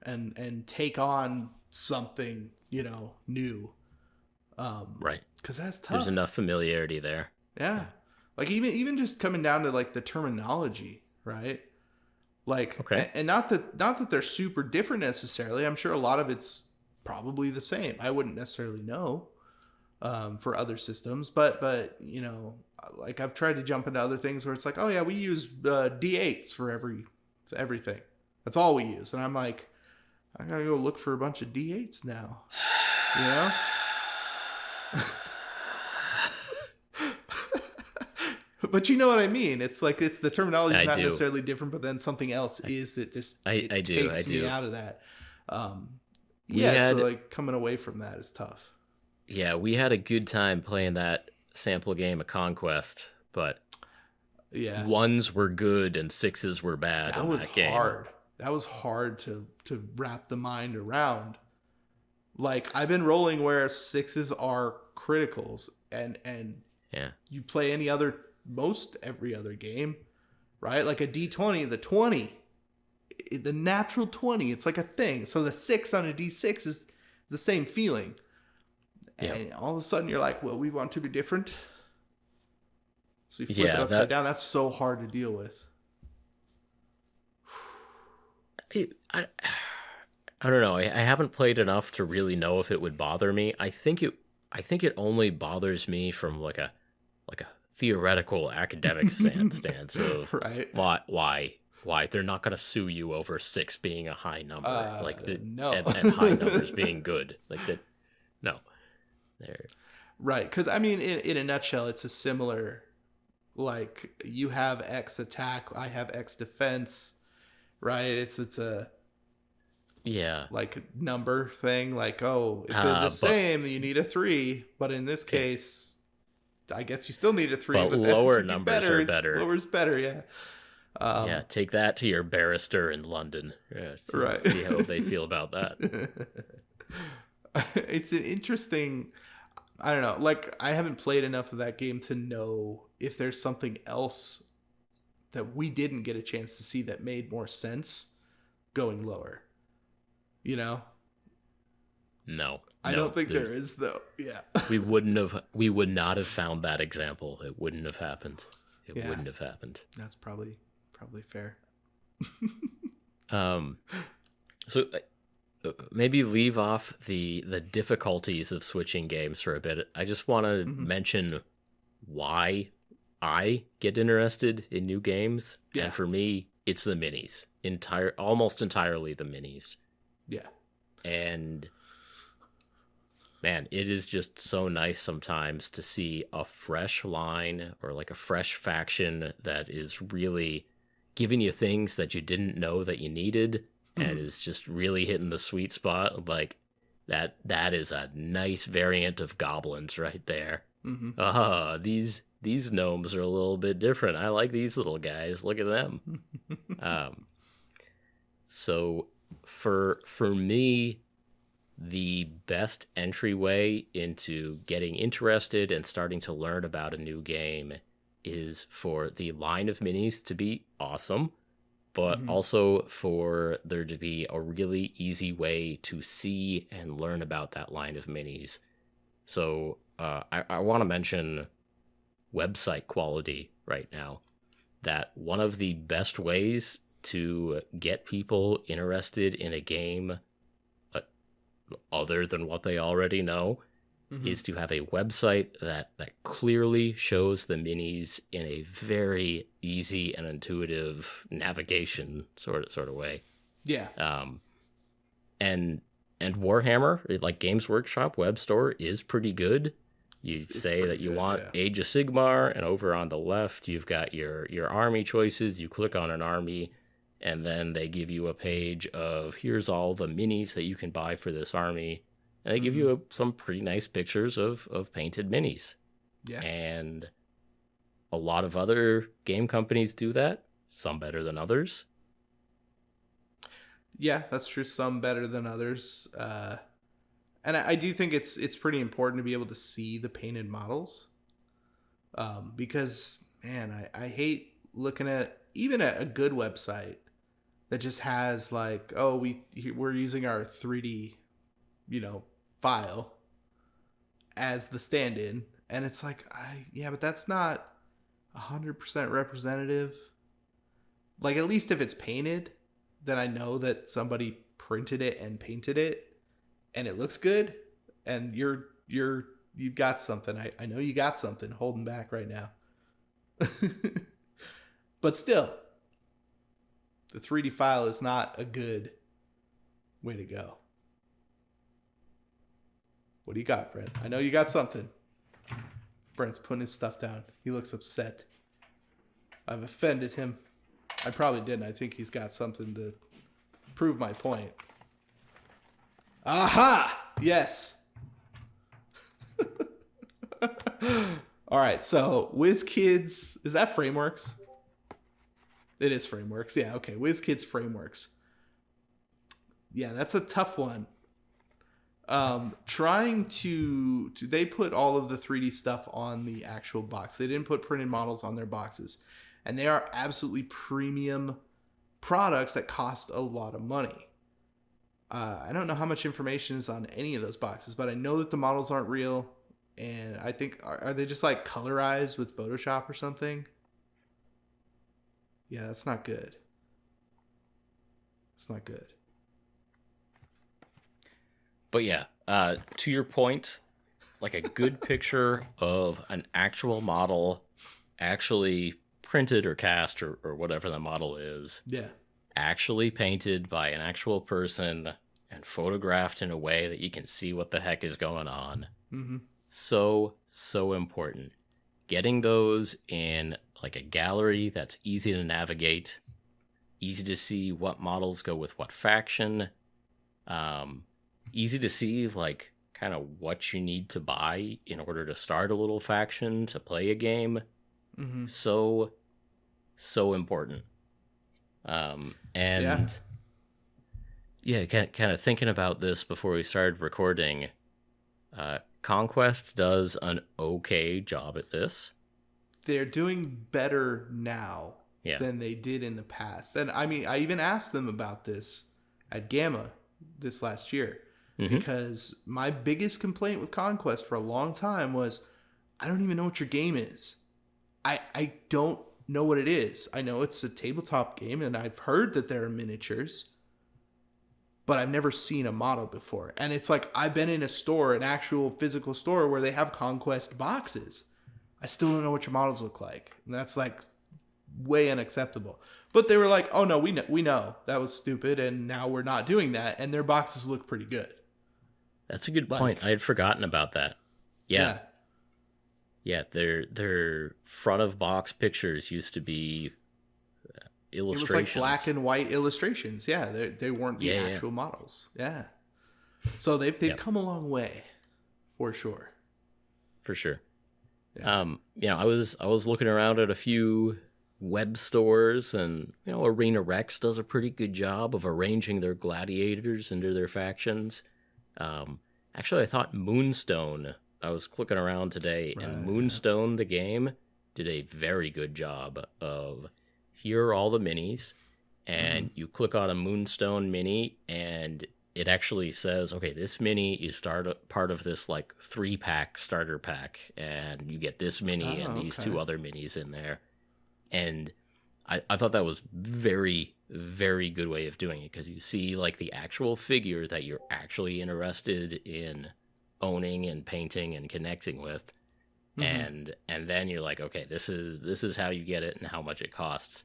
and take on something, new. Right. Cause that's tough. There's enough familiarity there. Yeah. Like even just coming down to like the terminology, right? Like, okay. And not that they're super different necessarily. I'm sure a lot of it's probably the same. I wouldn't necessarily know for other systems, but like I've tried to jump into other things where it's like, oh yeah, we use D8s for everything. That's all we use, and I'm like, I gotta go look for a bunch of D8s now, But you know what I mean. It's like the terminology is not necessarily different, but then something else is that just takes me out of that. So like coming away from that is tough. Yeah, we had a good time playing that sample game of Conquest, but yeah, 1s were good and 6s were bad. That was hard. That was hard to wrap the mind around. Like, I've been rolling where 6s are criticals, and yeah, you play most every other game, right? Like a D20, the 20, the natural 20, it's like a thing. So the 6 on a D6 is the same feeling. And all of a sudden you're like, well, we want to be different. So you flip it upside down. That's so hard to deal with. I don't know. I haven't played enough to really know if it would bother me. I think it only bothers me from like a theoretical academic stance of right. why Why? They're not going to sue you over 6 being a high number. No. And high numbers being good. Like that. No. They're... Right. Because, I mean, in a nutshell, it's a similar, like, you have X attack, I have X defense, right? It's a... Yeah. Like, number thing. Like, oh, if they're the same, you need a 3. But in this case, I guess you still need a 3. But lower numbers are better. Lower's better, yeah. Yeah, take that to your barrister in London. Yeah, see how they feel about that. It's an interesting... I don't know. Like, I haven't played enough of that game to know if there's something else that we didn't get a chance to see that made more sense going lower. You know? No. I don't think there is, though. Yeah. We would not have found that example. It wouldn't have happened. It wouldn't have happened. That's probably fair. So maybe leave off the difficulties of switching games for a bit. I just want to mention why I get interested in new games. Yeah. And for me, it's the minis. Almost entirely the minis. Yeah. And man, it is just so nice sometimes to see a fresh line or like a fresh faction that is really giving you things that you didn't know that you needed and is just really hitting the sweet spot. Like that is a nice variant of goblins right there. These gnomes are a little bit different. I like these little guys. Look at them. So for me, the best entryway into getting interested and starting to learn about a new game is for the line of minis to be awesome, but also for there to be a really easy way to see and learn about that line of minis. So I want to mention website quality right now. That one of the best ways to get people interested in a game other than what they already know is to have a website that clearly shows the minis in a very easy and intuitive navigation sort of way. Yeah. And Warhammer, like Games Workshop web store, is pretty good. You say that you want Age of Sigmar, and over on the left you've got your army choices. You click on an army, and then they give you a page of here's all the minis that you can buy for this army. And they give you some pretty nice pictures of painted minis. Yeah. And a lot of other game companies do that. Some better than others. Yeah, that's true. Some better than others. And I do think it's pretty important to be able to see the painted models. Because, man, I hate looking at even a good website that just has like, oh, we're using our 3D, file as the stand-in, and it's like, but that's not 100% representative. Like, at least if it's painted, then I know that somebody printed it and painted it, and it looks good, and you've got something. I know you got something holding back right now. But still, the 3D file is not a good way to go. What do you got, Brent? I know you got something. Brent's putting his stuff down. He looks upset. I've offended him. I probably didn't. I think he's got something to prove my point. Aha! Yes. All right, so WizKids, is that Frameworks? It is Frameworks. Yeah, okay. WizKids Frameworks. Yeah, that's a tough one. Trying to they put all of the 3D stuff on the actual box. They didn't put printed models on their boxes, and they are absolutely premium products that cost a lot of money. I don't know how much information is on any of those boxes, but I know that the models aren't real, and I think are they just like colorized with Photoshop or something? Yeah, that's not good. It's not good. But yeah, to your point, like a good picture of an actual model actually printed or cast or whatever the model is, Yeah. actually painted by an actual person and photographed in a way that you can see what the heck is going on. Mm-hmm. So important. Getting those in like a gallery that's easy to navigate, easy to see what models go with what faction, easy to see like kind of what you need to buy in order to start a little faction to play a game. Mm-hmm. So important. And yeah, kind of thinking about this before we started recording, Conquest does an okay job at this. They're doing better now Yeah. than they did in the past. And I mean, I even asked them about this at Gamma this last year, because my biggest complaint with Conquest for a long time was, I don't even know what your game is. I don't know what it is. I know it's a tabletop game, and I've heard that there are miniatures, but I've never seen a model before. And it's like, I've been in a store, an actual physical store, where they have Conquest boxes. I still don't know what your models look like. And that's like way unacceptable. But they were like, oh no, we know. That was stupid, and now we're not doing that. And their boxes look pretty good. That's a good point. I had forgotten about that. Yeah. Yeah, their front of box pictures used to be illustrations. It was like black and white illustrations. Yeah, they weren't the actual models. Yeah. So they've come a long way, for sure. For sure. Yeah. I was looking around at a few web stores, and Arena Rex does a pretty good job of arranging their gladiators into their factions. Actually, I thought Moonstone, I was clicking around today, and Moonstone, the game, did a very good job of, here are all the minis, and you click on a Moonstone mini, and it actually says, okay, this mini is part of this like 3-pack starter pack, and you get this mini and these 2 other minis in there. And I thought that was very, very good way of doing it, because you see like the actual figure that you're actually interested in owning and painting and connecting with, and then you're like, okay, this is how you get it and how much it costs.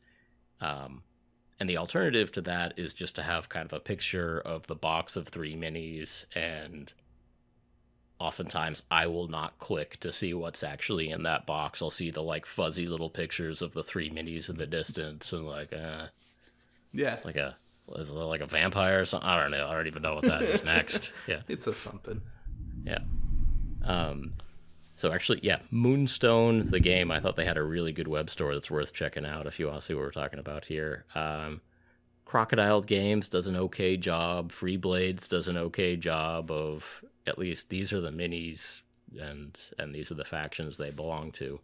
And the alternative to that is just to have kind of a picture of the box of 3 minis, and oftentimes I will not click to see what's actually in that box. I'll see the like fuzzy little pictures of the 3 minis in the distance, and like, it's like is it like a vampire or something? I don't know. I don't even know what that is next. Yeah, it's a something. Yeah. So actually, yeah, Moonstone, the game, I thought they had a really good web store that's worth checking out if you want to see what we're talking about here. Crocodile Games does an okay job. Free Blades does an okay job of, at least these are the minis and these are the factions they belong to.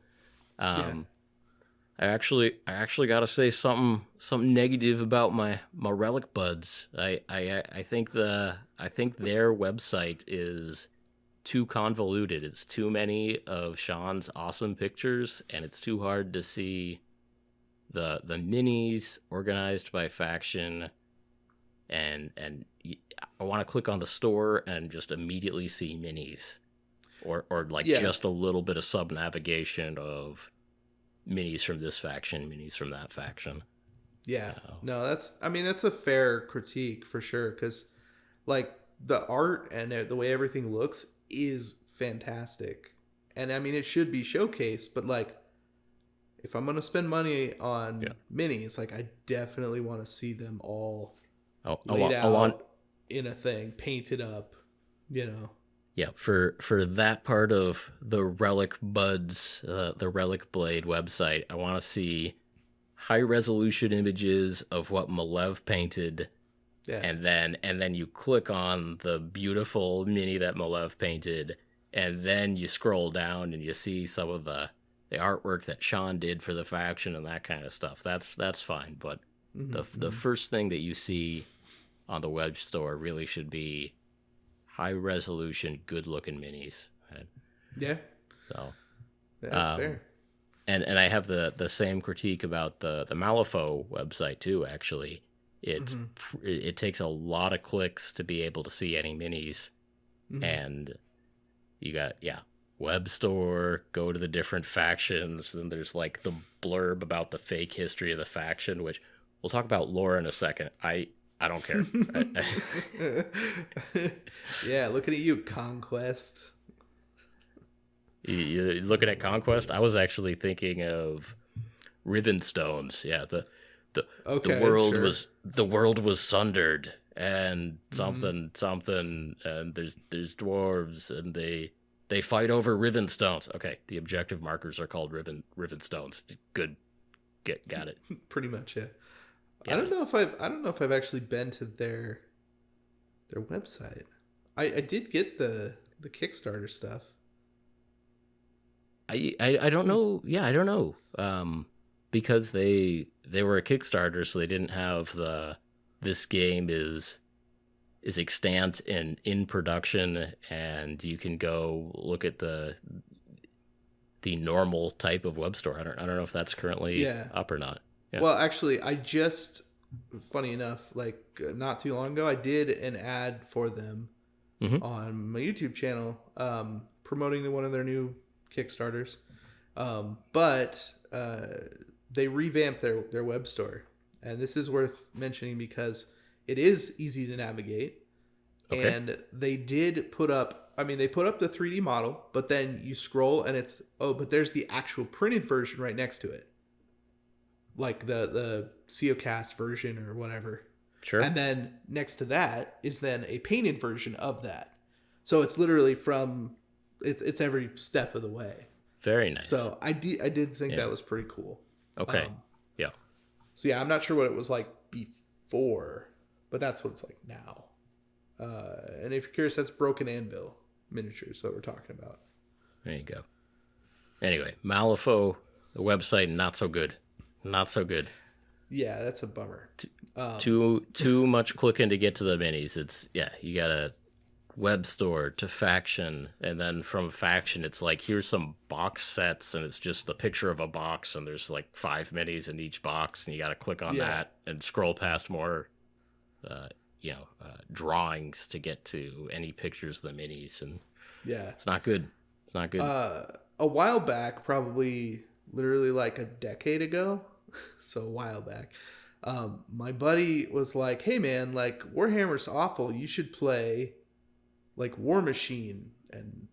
I actually got to say something negative about my Relic Buds. I think their website is too convoluted. It's too many of Sean's awesome pictures, and it's too hard to see the minis organized by faction, and I want to click on the store and just immediately see minis, or just a little bit of sub navigation of minis from this faction, minis from that faction. Yeah, no, that's a fair critique for sure, because like the art and the way everything looks is fantastic, and I mean it should be showcased, but like if I'm gonna spend money on minis, like I definitely want to see them all laid out in a thing, painted up, Yeah, for that part of the Relic Buds, the Relic Blade website, I want to see high resolution images of what Malev painted. Yeah. And then you click on the beautiful mini that Malev painted, and then you scroll down and you see some of the artwork that Sean did for the faction and that kind of stuff. That's fine, but the first thing that you see on the web store really should be high resolution, good looking minis. Right? Yeah. So that's fair. And I have the same critique about the Malifaux website too, actually. It takes a lot of clicks to be able to see any minis, and you got web store, go to the different factions, then there's like the blurb about the fake history of the faction, which we'll talk about lore in a second. I don't care. Yeah, looking at you, Conquest. You looking at Conquest? I was actually thinking of Rivenstones. Yeah, the world was sundered and something, and there's dwarves and they fight over Rivenstones. Okay, the objective markers are called Rivenstones. Good, got it. Pretty much, yeah. Yeah. I don't know if I've actually been to their website. I did get the Kickstarter stuff. I don't know. Yeah, I don't know. Because they were a Kickstarter, so they didn't have this game is extant and in production, and you can go look at the normal type of web store. I don't know if that's currently up or not. Yeah. Well, actually, funny enough, like not too long ago, I did an ad for them on my YouTube channel, promoting one of their new Kickstarters. But they revamped their web store, and this is worth mentioning because it is easy to navigate. Okay. And they did put up, they put up the 3D model, but then you scroll and but there's the actual printed version right next to it. Like the COCast version or whatever. Sure. And then next to that is then a painted version of that. So it's literally it's every step of the way. Very nice. So I did think that was pretty cool. Okay. Yeah. So yeah, I'm not sure what it was like before, but that's what it's like now. And if you're curious, that's Broken Anvil Miniatures that we're talking about. There you go. Anyway, Malifaux, the website, not so good. Not so good. Yeah, that's a bummer. Too much clicking to get to the minis. You got a web store to faction, and then from faction it's like, here's some box sets, and it's just the picture of a box, and there's like 5 minis in each box, and you got to click on that and scroll past more drawings to get to any pictures of the minis, and it's not good. A while back, probably literally like a decade ago, so a while back, my buddy was like, hey man, like Warhammer's awful, you should play like War Machine and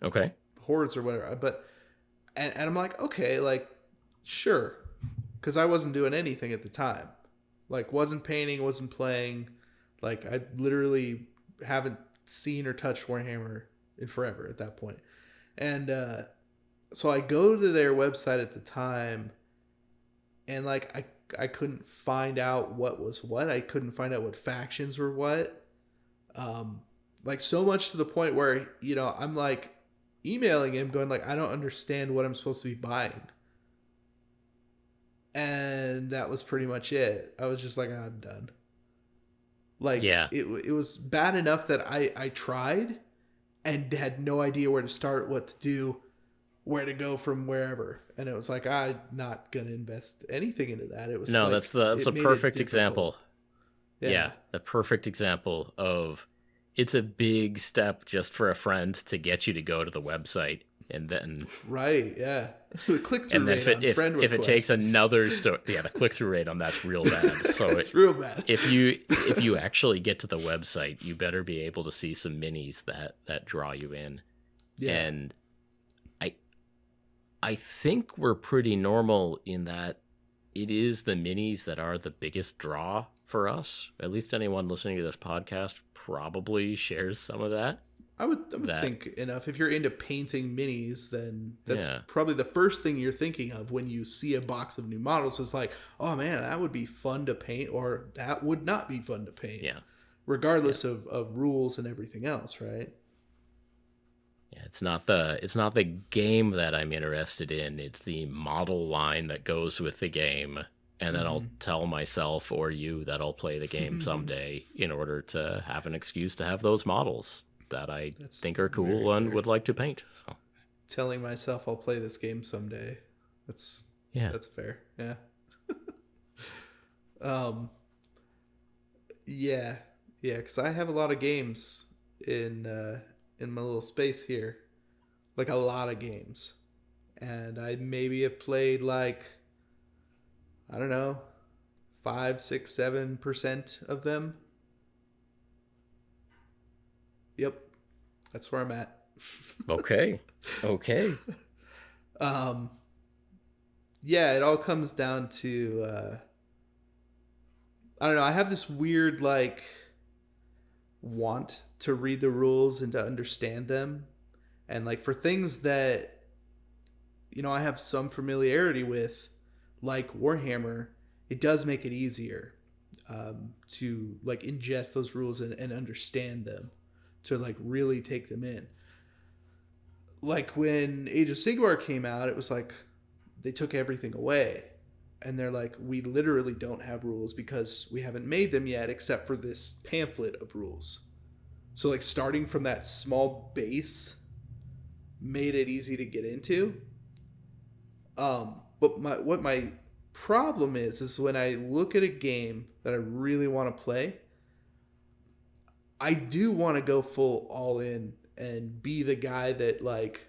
Hordes or whatever. And I'm like, okay, like sure, because I wasn't doing anything at the time, like wasn't painting, wasn't playing, like I literally haven't seen or touched Warhammer in forever at that point. And so I go to their website at the time, and like I couldn't find out what was what. I couldn't find out what factions were what. Like so much to the point where, I'm like emailing him going like, I don't understand what I'm supposed to be buying. And that was pretty much it. I was just like, I'm done. Like, it was bad enough that I tried and had no idea where to start, what to do, where to go from wherever. And it was like, I'm not going to invest anything into that. It was that's a perfect example. Yeah, the perfect example of, it's a big step just for a friend to get you to go to the website, and then the click-through rate on friend requests. If it takes another the click-through rate on that's real bad. So it's real bad. If you actually get to the website, you better be able to see some minis that draw you in. Yeah. And I think we're pretty normal in that it is the minis that are the biggest draw for us. At least anyone listening to this podcast probably shares some of that. I would think enough. If you're into painting minis, then that's probably the first thing you're thinking of when you see a box of new models. It's like, oh man, that would be fun to paint, or that would not be fun to paint. Yeah. Regardless of rules and everything else, right? Yeah, it's not the game that I'm interested in. It's the model line that goes with the game. And then I'll tell myself or you that I'll play the game someday in order to have an excuse to have those models that I think are cool and would like to paint. So. Telling myself I'll play this game someday. That's fair. Yeah. Yeah, because I have a lot of games in my little space here. like a lot of games. And I maybe have played like, I don't know, 5, 6, 7% of them. Yep. That's where I'm at. Okay. Yeah, it all comes down to, I don't know. I have this weird, like, want to read the rules and to understand them. And, like, for things that, I have some familiarity with, like Warhammer, it does make it easier to, like, ingest those rules and understand them, to, like, really take them in. Like, when Age of Sigmar came out, it was like they took everything away. And they're like, we literally don't have rules because we haven't made them yet except for this pamphlet of rules. So, like, starting from that small base made it easy to get into. But what my problem is when I look at a game that I really want to play, I do want to go full all in and be the guy that, like,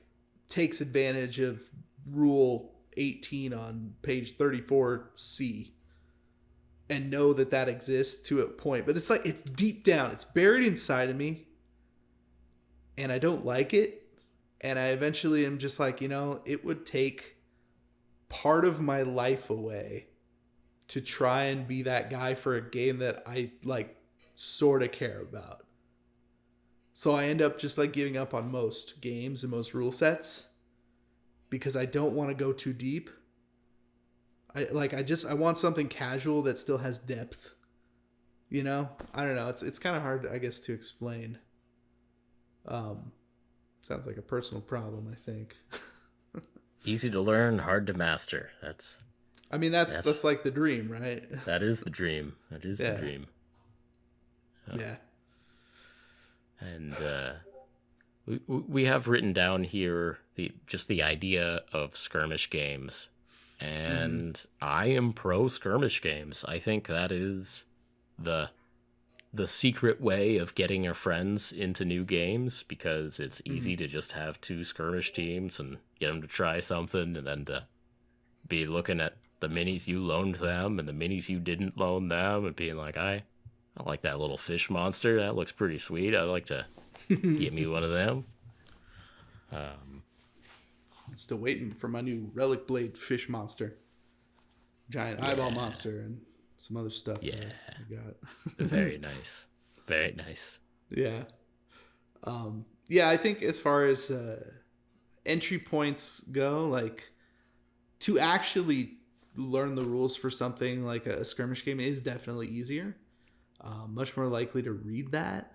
takes advantage of rule 18 on page 34C and know that exists to a point. But it's like, it's deep down, it's buried inside of me, and I don't like it. And I eventually am just like, it would take part of my life away to try and be that guy for a game that I, like, sort of care about. So I end up just, like, giving up on most games and most rule sets because I don't want to go too deep. I want something casual that still has depth. I don't know. It's kind of hard, I guess, to explain. Sounds like a personal problem, I think. Easy to learn, hard to master. That's like the dream, right? That is the dream. That is the dream. Yeah. And we have written down here the idea of skirmish games, and I am pro skirmish games. I think that is the secret way of getting your friends into new games, because it's easy to just have 2 skirmish teams and get them to try something, and then to be looking at the minis you loaned them and the minis you didn't loan them and being like, I like that little fish monster. That looks pretty sweet. I'd like to get me one of them. Still waiting for my new relic blade fish monster, giant eyeball monster, and some other stuff. Yeah, I got. Very nice. Very nice. Yeah. Yeah, I think as far as entry points go, like, to actually learn the rules for something like a skirmish game is definitely easier. Much more likely to read that.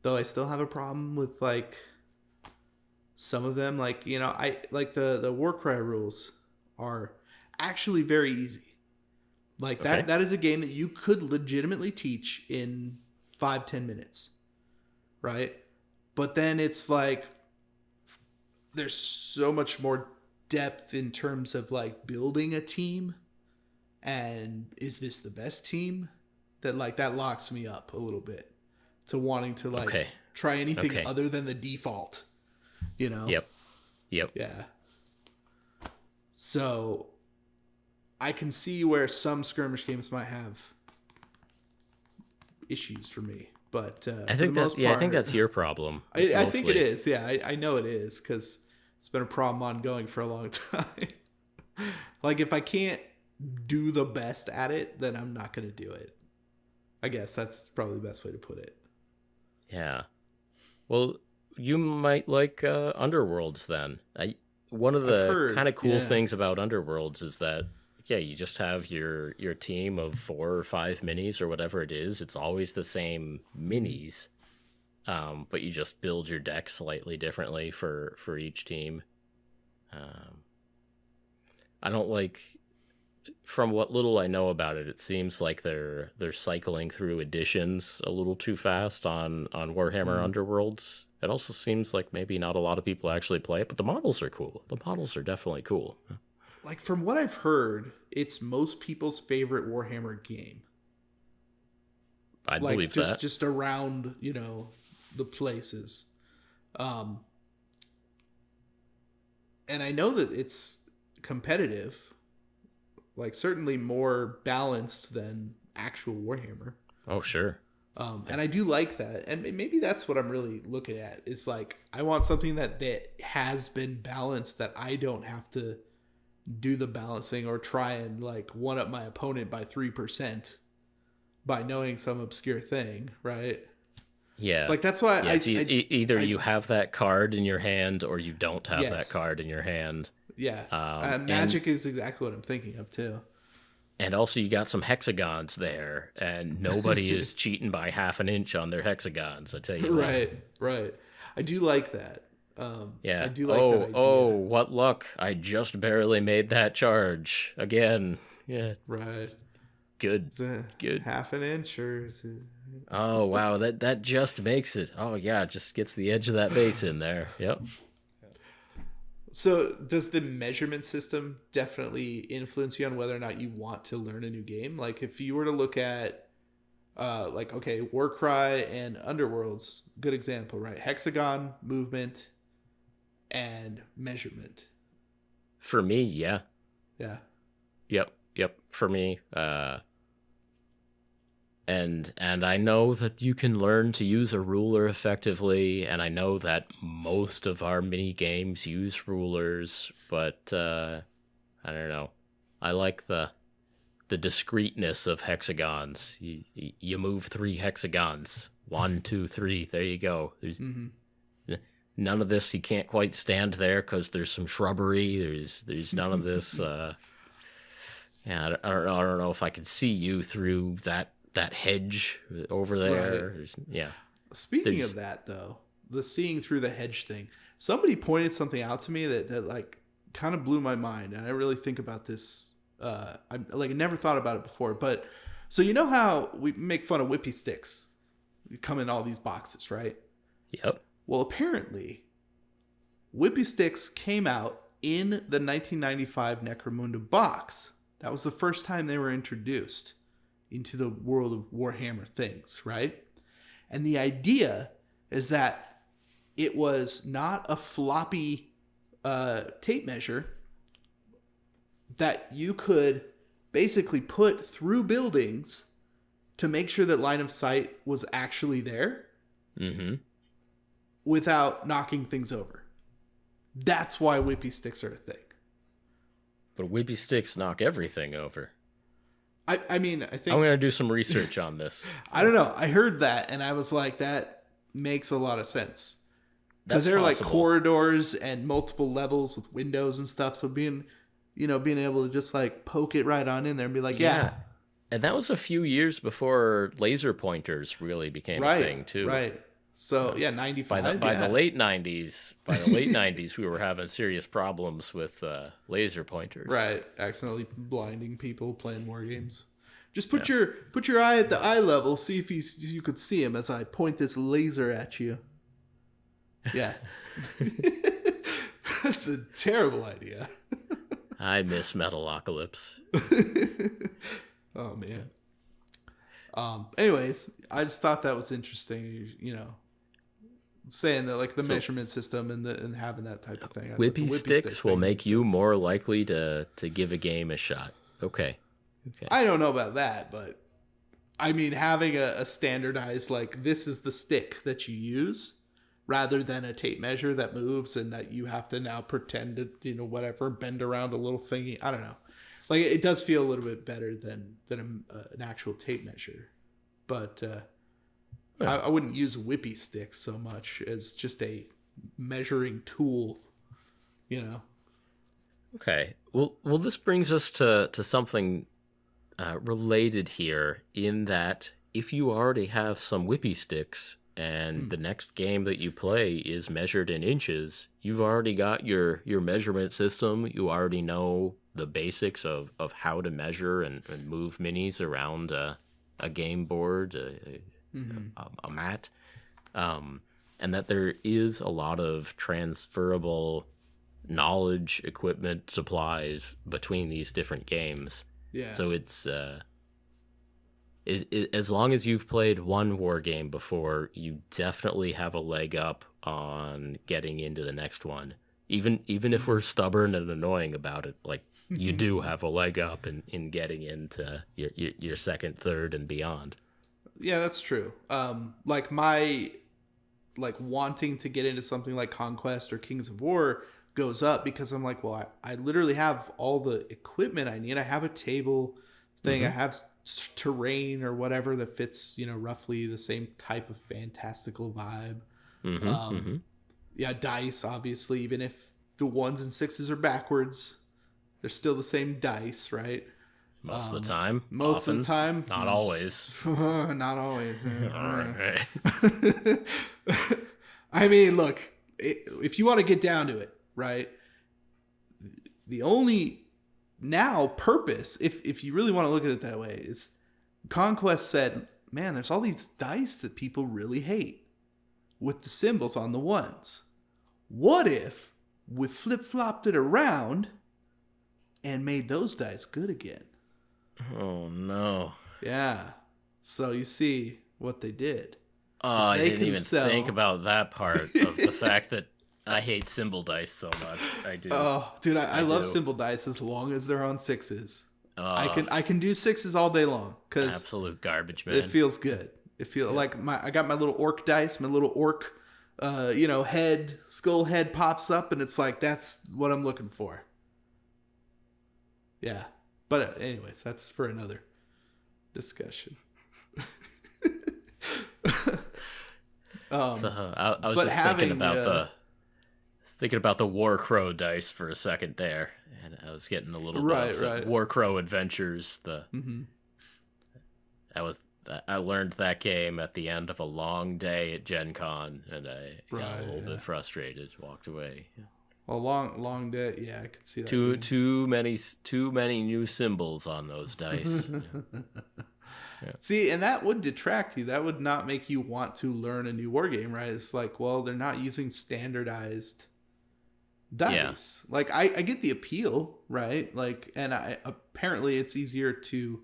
Though I still have a problem with, like, some of them. Like, I like the Warcry rules are actually very easy. Like, that is a game that you could legitimately teach in 5-10 minutes. Right? But then it's like there's so much more depth in terms of, like, building a team, and is this the best team, that, like, that locks me up a little bit to wanting to, like, try anything other than the default, Yep. Yeah. So I can see where some skirmish games might have issues for me, but I think I think that's your problem. I think it is. Yeah, I know it is, because it's been a problem ongoing for a long time. Like, if I can't do the best at it, then I'm not going to do it. I guess that's probably the best way to put it. Yeah. Well, you might like Underworlds then. One of the kind of cool things about Underworlds is that, you just have your team of 4 or 5 minis or whatever it is. It's always the same minis, but you just build your deck slightly differently for each team. I don't like... From what little I know about it, it seems like they're cycling through editions a little too fast on Warhammer Underworlds. It also seems like maybe not a lot of people actually play it, but the models are cool. The models are definitely cool. Like, from what I've heard, it's most people's favorite Warhammer game. I believe that. Just around, the places. and I know that it's competitive, like certainly more balanced than actual Warhammer. Oh, sure. And I do like that. And maybe that's what I'm really looking at. Is like, I want something that has been balanced, that I don't have to do the balancing or try and like one up my opponent by 3% by knowing some obscure thing, right? Yeah. Like, that's why either you have that card in your hand or you don't have that card in your hand. Yeah. Magic is exactly what I'm thinking of too. And also you got some hexagons there, and nobody is cheating by half an inch on their hexagons, I tell you. Right. I do like that. Yeah. I do like that idea. Oh, what luck. I just barely made that charge. Again. Yeah. Right. Good. Good. Half an inch or... Oh, wow. That just makes it. Oh, yeah. Just gets the edge of that base in there. Yep. So does the measurement system definitely influence you on whether or not you want to learn a new game? Like, if you were to look at, Warcry and Underworlds, good example, right? Hexagon, movement, and measurement. For me, yeah. Yeah. Yep. For me, and I know that you can learn to use a ruler effectively, and I know that most of our mini games use rulers, but I don't know. I like the discreteness of hexagons. You move 3 hexagons. 1, 2, 3. There you go. There's none of this. You can't quite stand there because there's some shrubbery. There's none of this. Yeah, I don't know if I could see you through that hedge over there. Right. Yeah. Speaking of that, though, the seeing through the hedge thing, somebody pointed something out to me that like kind of blew my mind, and I really think about this. I never thought about it before, but so you know how we make fun of whippy sticks? You come in all these boxes, right? Yep. Well, apparently, whippy sticks came out in the 1995 Necromunda box. That was the first time they were introduced into the world of Warhammer things, right? And the idea is that it was not a floppy tape measure that you could basically put through buildings to make sure that line of sight was actually there without knocking things over. That's why whippy sticks are a thing. But whippy sticks knock everything over. I think I'm going to do some research on this. I don't know. I heard that and I was like, that makes a lot of sense. Because there are like corridors and multiple levels with windows and stuff. So being able to just like poke it right on in there and be like, yeah. And that was a few years before laser pointers really became a thing too. Right. So 95. By the late 90s, we were having serious problems with laser pointers. Right, accidentally blinding people playing war games. Just put your eye at the eye level, see if you could see him as I point this laser at you. Yeah, that's a terrible idea. I miss Metalocalypse. Oh man. Anyways, I just thought that was interesting. Saying that like the measurement system and having that type of thing. Whippy sticks will make you more likely to give a game a shot. Okay. I don't know about that, but I mean having a standardized like this is the stick that you use rather than a tape measure that moves and that you have to now pretend to whatever bend around a little thingy. I don't know. Like it does feel a little bit better than an actual tape measure, but. I wouldn't use whippy sticks so much as just a measuring tool, Okay. Well, this brings us to something related here in that if you already have some whippy sticks and the next game that you play is measured in inches, you've already got your measurement system. You already know the basics of how to measure and move minis around a game board, a mat, and that there is a lot of transferable knowledge, equipment, supplies between these different games. Yeah. So it's as long as you've played one war game before, you definitely have a leg up on getting into the next one. Even if we're stubborn and annoying about it, like you do have a leg up in getting into your second, third, and beyond. Yeah, that's true. Like my wanting to get into something like Conquest or Kings of War goes up because I'm like, well, I literally have all the equipment I need. I have a table thing. I have terrain or whatever that fits, roughly the same type of fantastical vibe. Yeah, dice, obviously, even if the 1s and 6s are backwards, they're still the same dice, right? Most of the time. Most often, of the time. Not always. Not always. Right. I mean, look, if you want to get down to it, right? The only now purpose, if you really want to look at it that way, is Conquest said, man, there's all these dice that people really hate with the symbols on the 1s. What if we flip-flopped it around and made those dice good again? Oh, no. Yeah. So you see what they did. Oh, I didn't even think about that part of the fact that I hate symbol dice so much. I do. Oh, dude, I love symbol dice as long as they're on 6s. I can do 6s all day long because absolute garbage, man. It feels good. It feels like I got my little orc dice, my little orc, skull head pops up, and it's like that's what I'm looking for. Yeah, but anyways, that's for another discussion. I was just thinking about the War Crow dice for a second there, and I was getting a little bit of War Crow Adventures. I learned that game at the end of a long day at Gen Con, and I got a little bit frustrated, walked away. A long day, yeah, I could see that. Too many new symbols on those dice. Yeah. See, and that would detract you. That would not make you want to learn a new war game, right? It's like, well, they're not using standardized dice. Yeah. Like, I get the appeal, right? Like, and apparently it's easier to,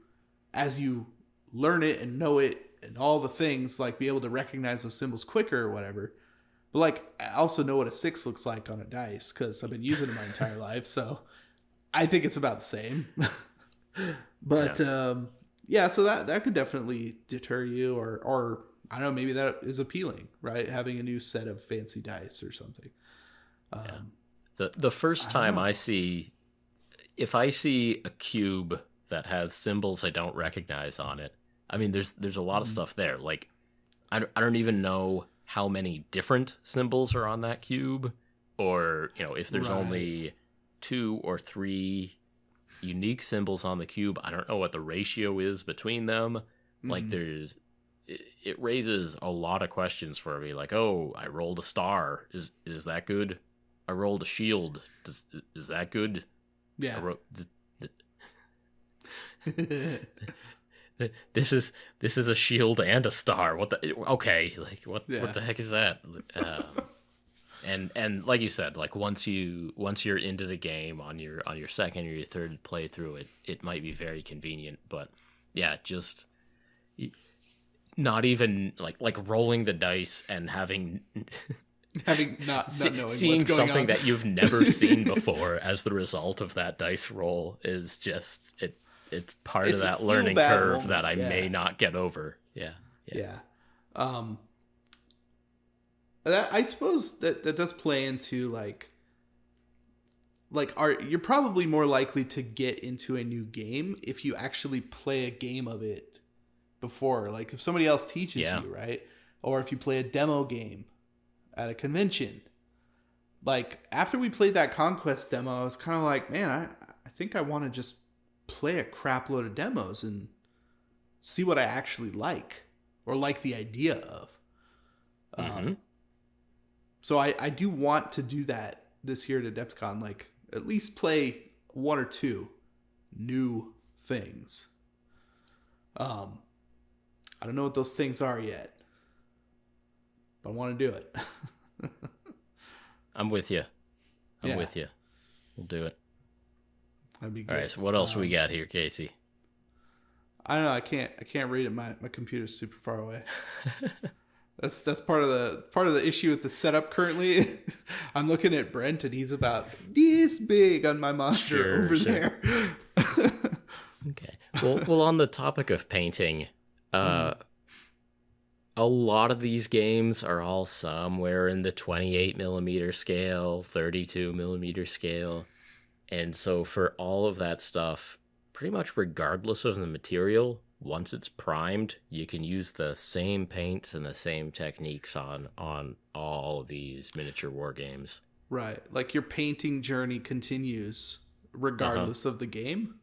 as you learn it and know it and all the things, like be able to recognize those symbols quicker or whatever. But like, I also know what a 6 looks like on a dice because I've been using it my entire life. So I think it's about the same. But, yeah, so that could definitely deter you, or I don't know, maybe that is appealing, right? Having a new set of fancy dice or something. The first time if I see a cube that has symbols I don't recognize on it, I mean, there's a lot of stuff there. Like, I don't even know how many different symbols are on that cube, or if there's only 2 or 3 unique symbols on the cube. I don't know what the ratio is between them. Like it raises a lot of questions for me. Like, oh, I rolled a star. Is that good? I rolled a shield. Is that good? Yeah. This is a shield and a star. What the? Okay, like what the heck is that? And like you said, like once you're into the game on your second or your third playthrough, it might be very convenient. But yeah, just not even like rolling the dice and having not knowing seeing what's going something on. that you've never seen before as the result of that dice roll is just it's part of that learning curve moment that I may not get over. Yeah. I suppose that does play into you're probably more likely to get into a new game if you actually play a game of it before. Like if somebody else teaches you, right? Or if you play a demo game at a convention. Like after we played that Conquest demo, I was kind of like, man, I think I want to just play a crap load of demos and see what I actually like or like the idea of. So I do want to do that this year at Adepticon, like at least play 1 or 2 new things. I don't know what those things are yet, but I want to do it. I'm with you. I'm with you. We'll do it. That'd be good. All right, so what else we got here, Casey? I don't know. I can't read it. My computer's super far away. That's part of the issue with the setup currently. I'm looking at Brent and he's about this big on my monitor there. Okay. Well, on the topic of painting, a lot of these games are all somewhere in the 28 millimeter scale, 32 millimeter scale. And so for all of that stuff, pretty much regardless of the material, once it's primed, you can use the same paints and the same techniques on all of these miniature war games. Right. Like your painting journey continues regardless of the game.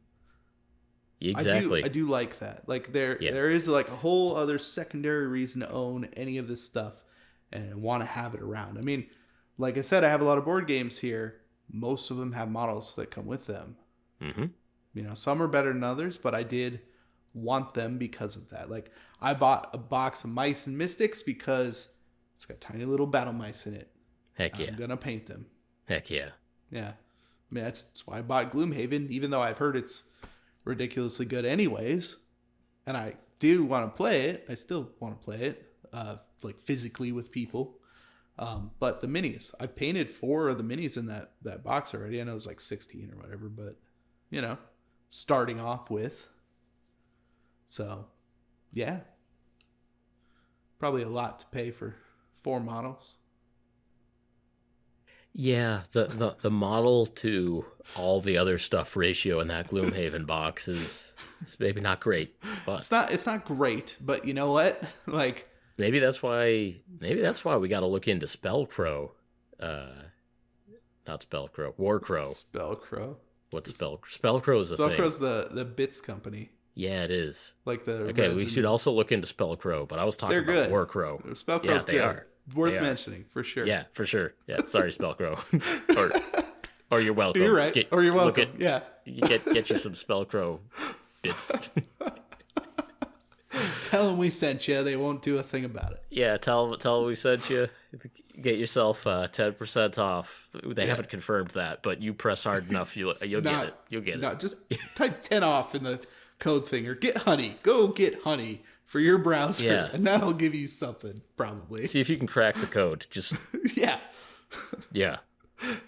Exactly. I do like that. Like there is like a whole other secondary reason to own any of this stuff and want to have it around. I mean, like I said, I have a lot of board games here. Most of them have models that come with them. Mm-hmm. You know, some are better than others, but I did want them because of that. Like I bought a box of Mice and Mystics because it's got tiny little battle mice in it. Heck yeah. I'm gonna paint them. Heck yeah. Yeah. I mean, that's why I bought Gloomhaven, even though I've heard it's ridiculously good anyways. And I do want to play it. I still want to play it, like physically with people. But the minis, I've painted 4 of the minis in that box already. I know it's like 16 or whatever, but you know, starting off with. So, yeah. Probably a lot to pay for 4 models. Yeah, the model to all the other stuff ratio in that Gloomhaven box is maybe not great. But it's not great, but you know what? Like maybe that's why we got to look into Spellcrow. Not Spellcrow, Warcrow. Spellcrow. What's Spellcrow is a thing. Spellcrow's the bits company. Yeah, it is. Like the okay, we should also look into Spellcrow, but I was talking about Warcrow. Spellcrow's they good. are. Worth mentioning, for sure. Yeah, for sure. Yeah, sorry, Spellcrow. or you're welcome. You're right. Or you're welcome. Yeah. You get you some Spellcrow bits. Tell them we sent you. They won't do a thing about it. Yeah, tell them we sent you. Get yourself 10% off. They haven't confirmed that, but you press hard enough, you'll get it. You'll get it. Just type 10 off in the code thing or get honey. Go get honey for your browser, and that'll give you something, probably. See if you can crack the code. Just yeah.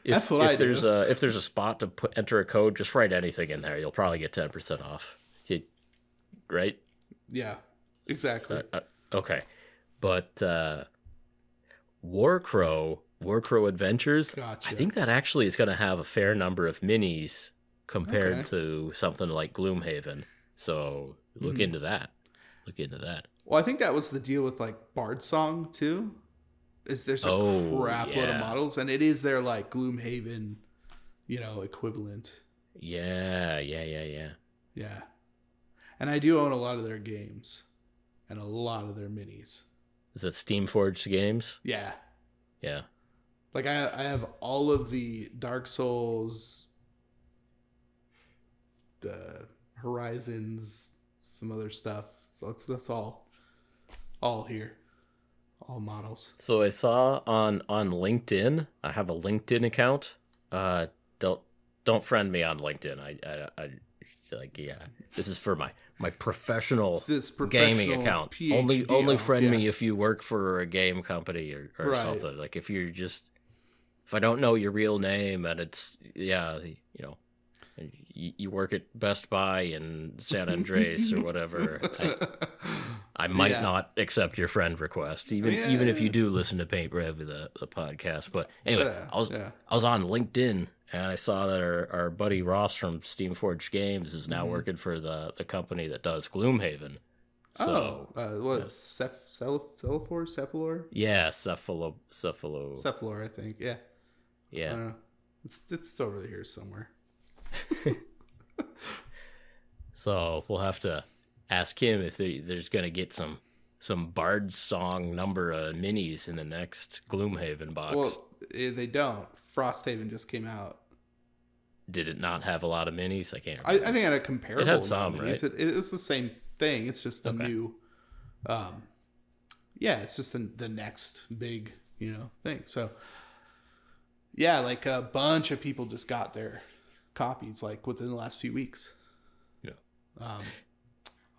That's what I do. If there's a spot to enter a code, just write anything in there. You'll probably get 10% off. Right? Yeah, exactly. Okay. But Warcrow Adventures, gotcha. I think that actually is going to have a fair number of minis compared to something like Gloomhaven. So look into that. Well, I think that was the deal with like Bard Song too. There's a crap load of models, and it is their like Gloomhaven, equivalent. Yeah. And I do own a lot of their games, and a lot of their minis. Is it Steamforged games? Yeah. Yeah. Like I have all of the Dark Souls, the Horizons, some other stuff. That's all here, all models. So I saw on LinkedIn. I have a LinkedIn account. Don't friend me on LinkedIn. I this is for my professional gaming account. PhD only friend me if you work for a game company or something. Like if I don't know your real name and it's you work at Best Buy in San Andreas or whatever, I might not accept your friend request, even if you do listen to Paint Rev, the podcast. But anyway, I was on LinkedIn and I saw that our buddy Ross from Steamforged Games is now working for the company that does Gloomhaven. So, Cephalor? Yeah, Cephalor, I think. Yeah. Yeah. I don't know. It's over here somewhere. So we'll have to ask him if there's going to get some Bard Song number minis in the next Gloomhaven box. Well, they don't. Frosthaven just came out. Did it not have a lot of minis? I can't remember. I think it had a comparable. It had some, right? It's the same thing. It's just a new... it's just the next big, thing. So, yeah, like a bunch of people just got their copies like within the last few weeks. Yeah.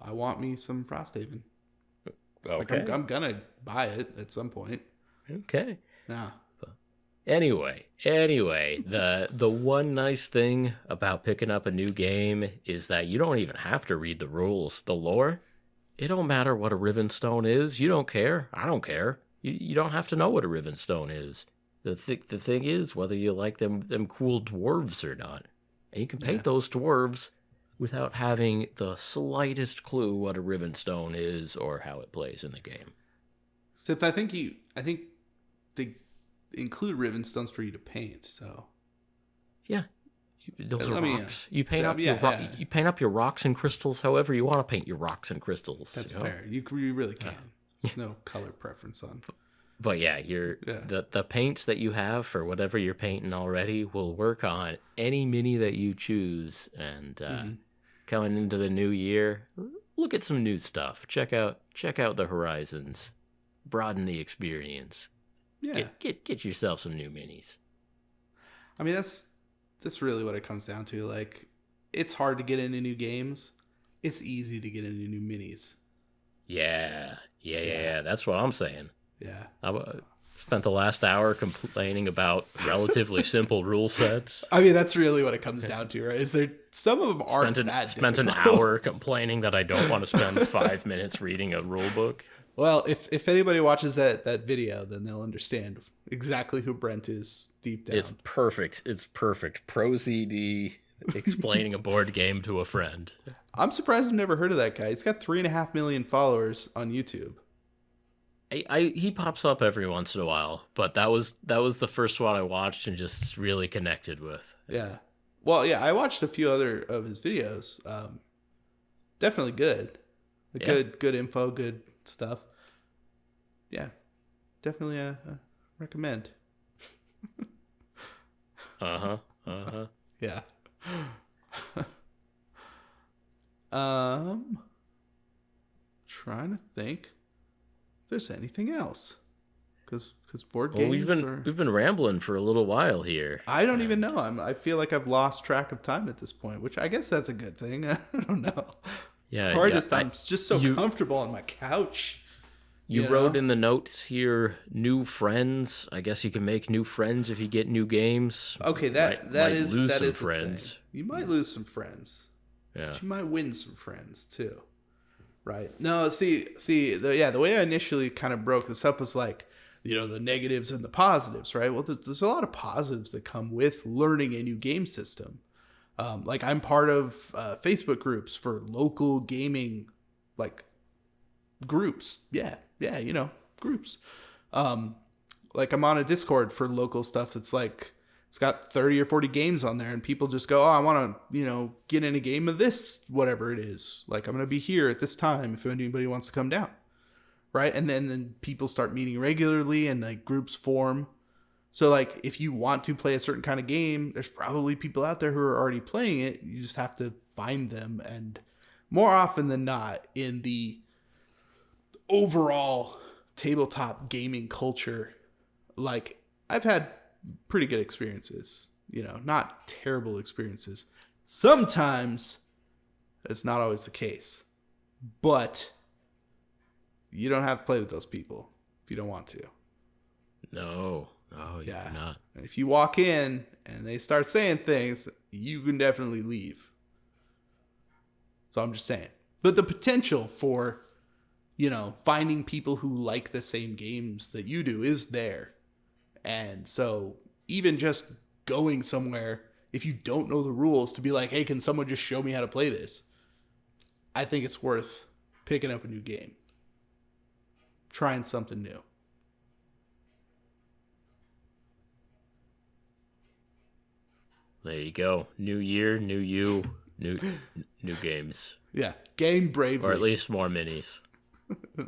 I want me some Frosthaven. Like Okay. I'm gonna buy it at some point. Okay. Yeah. Anyway, the one nice thing about picking up a new game is that you don't even have to read the rules. The lore, it don't matter what a Rivenstone is. You don't care. I don't care. You don't have to know what a Rivenstone is. The thing is whether you like them cool dwarves or not. And you can paint those dwarves without having the slightest clue what a Rivenstone is or how it plays in the game. Except I think they include Rivenstones for you to paint, so Yeah. Those are rocks. You paint you paint up your rocks and crystals however you want to paint your rocks and crystals. That's fair. You really can. There's no color preference on. But yeah, the paints that you have for whatever you're painting already will work on any mini that you choose. And coming into the new year, look at some new stuff. Check out the horizons. Broaden the experience. Yeah. Get yourself some new minis. I mean, that's really what it comes down to. Like, it's hard to get into new games. It's easy to get into new minis. Yeah. That's what I'm saying. Yeah. I spent the last hour complaining about relatively simple rule sets. I mean, that's really what it comes down to, right? Is there some of them aren't spent an hour complaining that I don't want to spend 5 minutes reading a rule book. Well, if anybody watches that video, then they'll understand exactly who Brent is deep down. It's perfect. Pro CD explaining a board game to a friend. I'm surprised I've never heard of that guy. He's got 3.5 million followers on YouTube. He pops up every once in a while, but that was the first one I watched and just really connected with. Yeah. Well, yeah, I watched a few other of his videos. Definitely good. Good info, good stuff. Yeah. Definitely recommend. Yeah. Trying to think if there's anything else. Because board games we've been rambling for a little while here. I don't even know. I feel like I've lost track of time at this point, which I guess that's a good thing. I don't know. Yeah. I'm just so comfortable on my couch. You wrote in the notes here, new friends. I guess you can make new friends if you get new games. Okay, that is the friends. thing. You might lose some friends. Yeah. But you might win some friends too. Right. No, the way I initially kind of broke this up was like, the negatives and the positives, right? Well, there's a lot of positives that come with learning a new game system. Like I'm part of Facebook groups for local gaming, like groups. Yeah, groups. Like I'm on a Discord for local stuff that's like, it's got 30 or 40 games on there and people just go, I want to, get in a game of this, whatever it is. Like I'm going to be here at this time if anybody wants to come down. Right. And then people start meeting regularly and like groups form. So like if you want to play a certain kind of game, there's probably people out there who are already playing it. You just have to find them. And more often than not in the overall tabletop gaming culture, like I've had pretty good experiences, not terrible experiences. Sometimes it's not always the case, but you don't have to play with those people if you don't want to. No, you're not. If you walk in and they start saying things, you can definitely leave. So I'm just saying. But the potential for, finding people who like the same games that you do is there. And so even just going somewhere, if you don't know the rules, to be like, hey, can someone just show me how to play this? I think it's worth picking up a new game. Trying something new. There you go. New year, new you, new games. Yeah. Game bravely. Or at least more minis.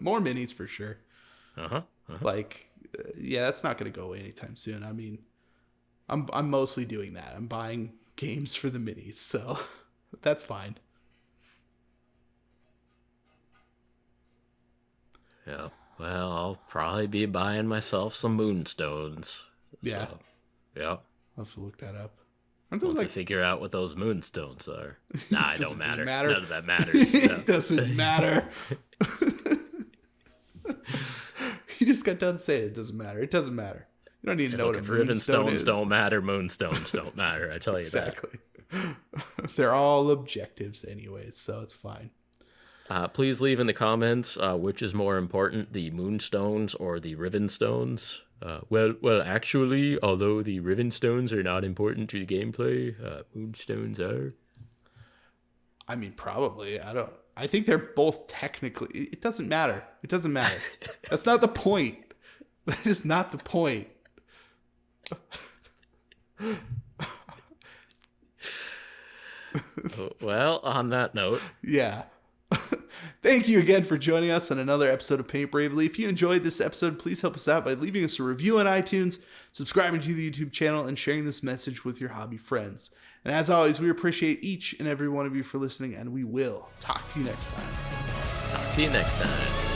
More minis for sure. Like, that's not going to go away anytime soon. I mean, I'm mostly doing that. I'm buying games for the minis, so that's fine. Yeah. Well, I'll probably be buying myself some moonstones. Yeah. So, yeah. I'll have to look that up. Aren't those Once I figure out what those moonstones are. Nah, it don't matter. Matter. None of that matters. It doesn't matter. just got done saying it doesn't matter. It doesn't matter. You don't need to know what a if moonstone riven stones is. don't matter, moonstones don't matter. I tell you Exactly. They're all objectives anyways, so it's fine. Please leave in the comments which is more important, the moonstones or the riven stones. Well, actually, although the riven stones are not important to the gameplay, moonstones are. I mean, probably. I think they're both technically. It doesn't matter. It doesn't matter. That's not the point. That is not the point. Well, on that note. Yeah. Thank you again for joining us on another episode of Paint Bravely. If you enjoyed this episode, please help us out by leaving us a review on iTunes, subscribing to the YouTube channel, and sharing this message with your hobby friends. And as always, we appreciate each and every one of you for listening, and we will talk to you next time. Talk to you next time.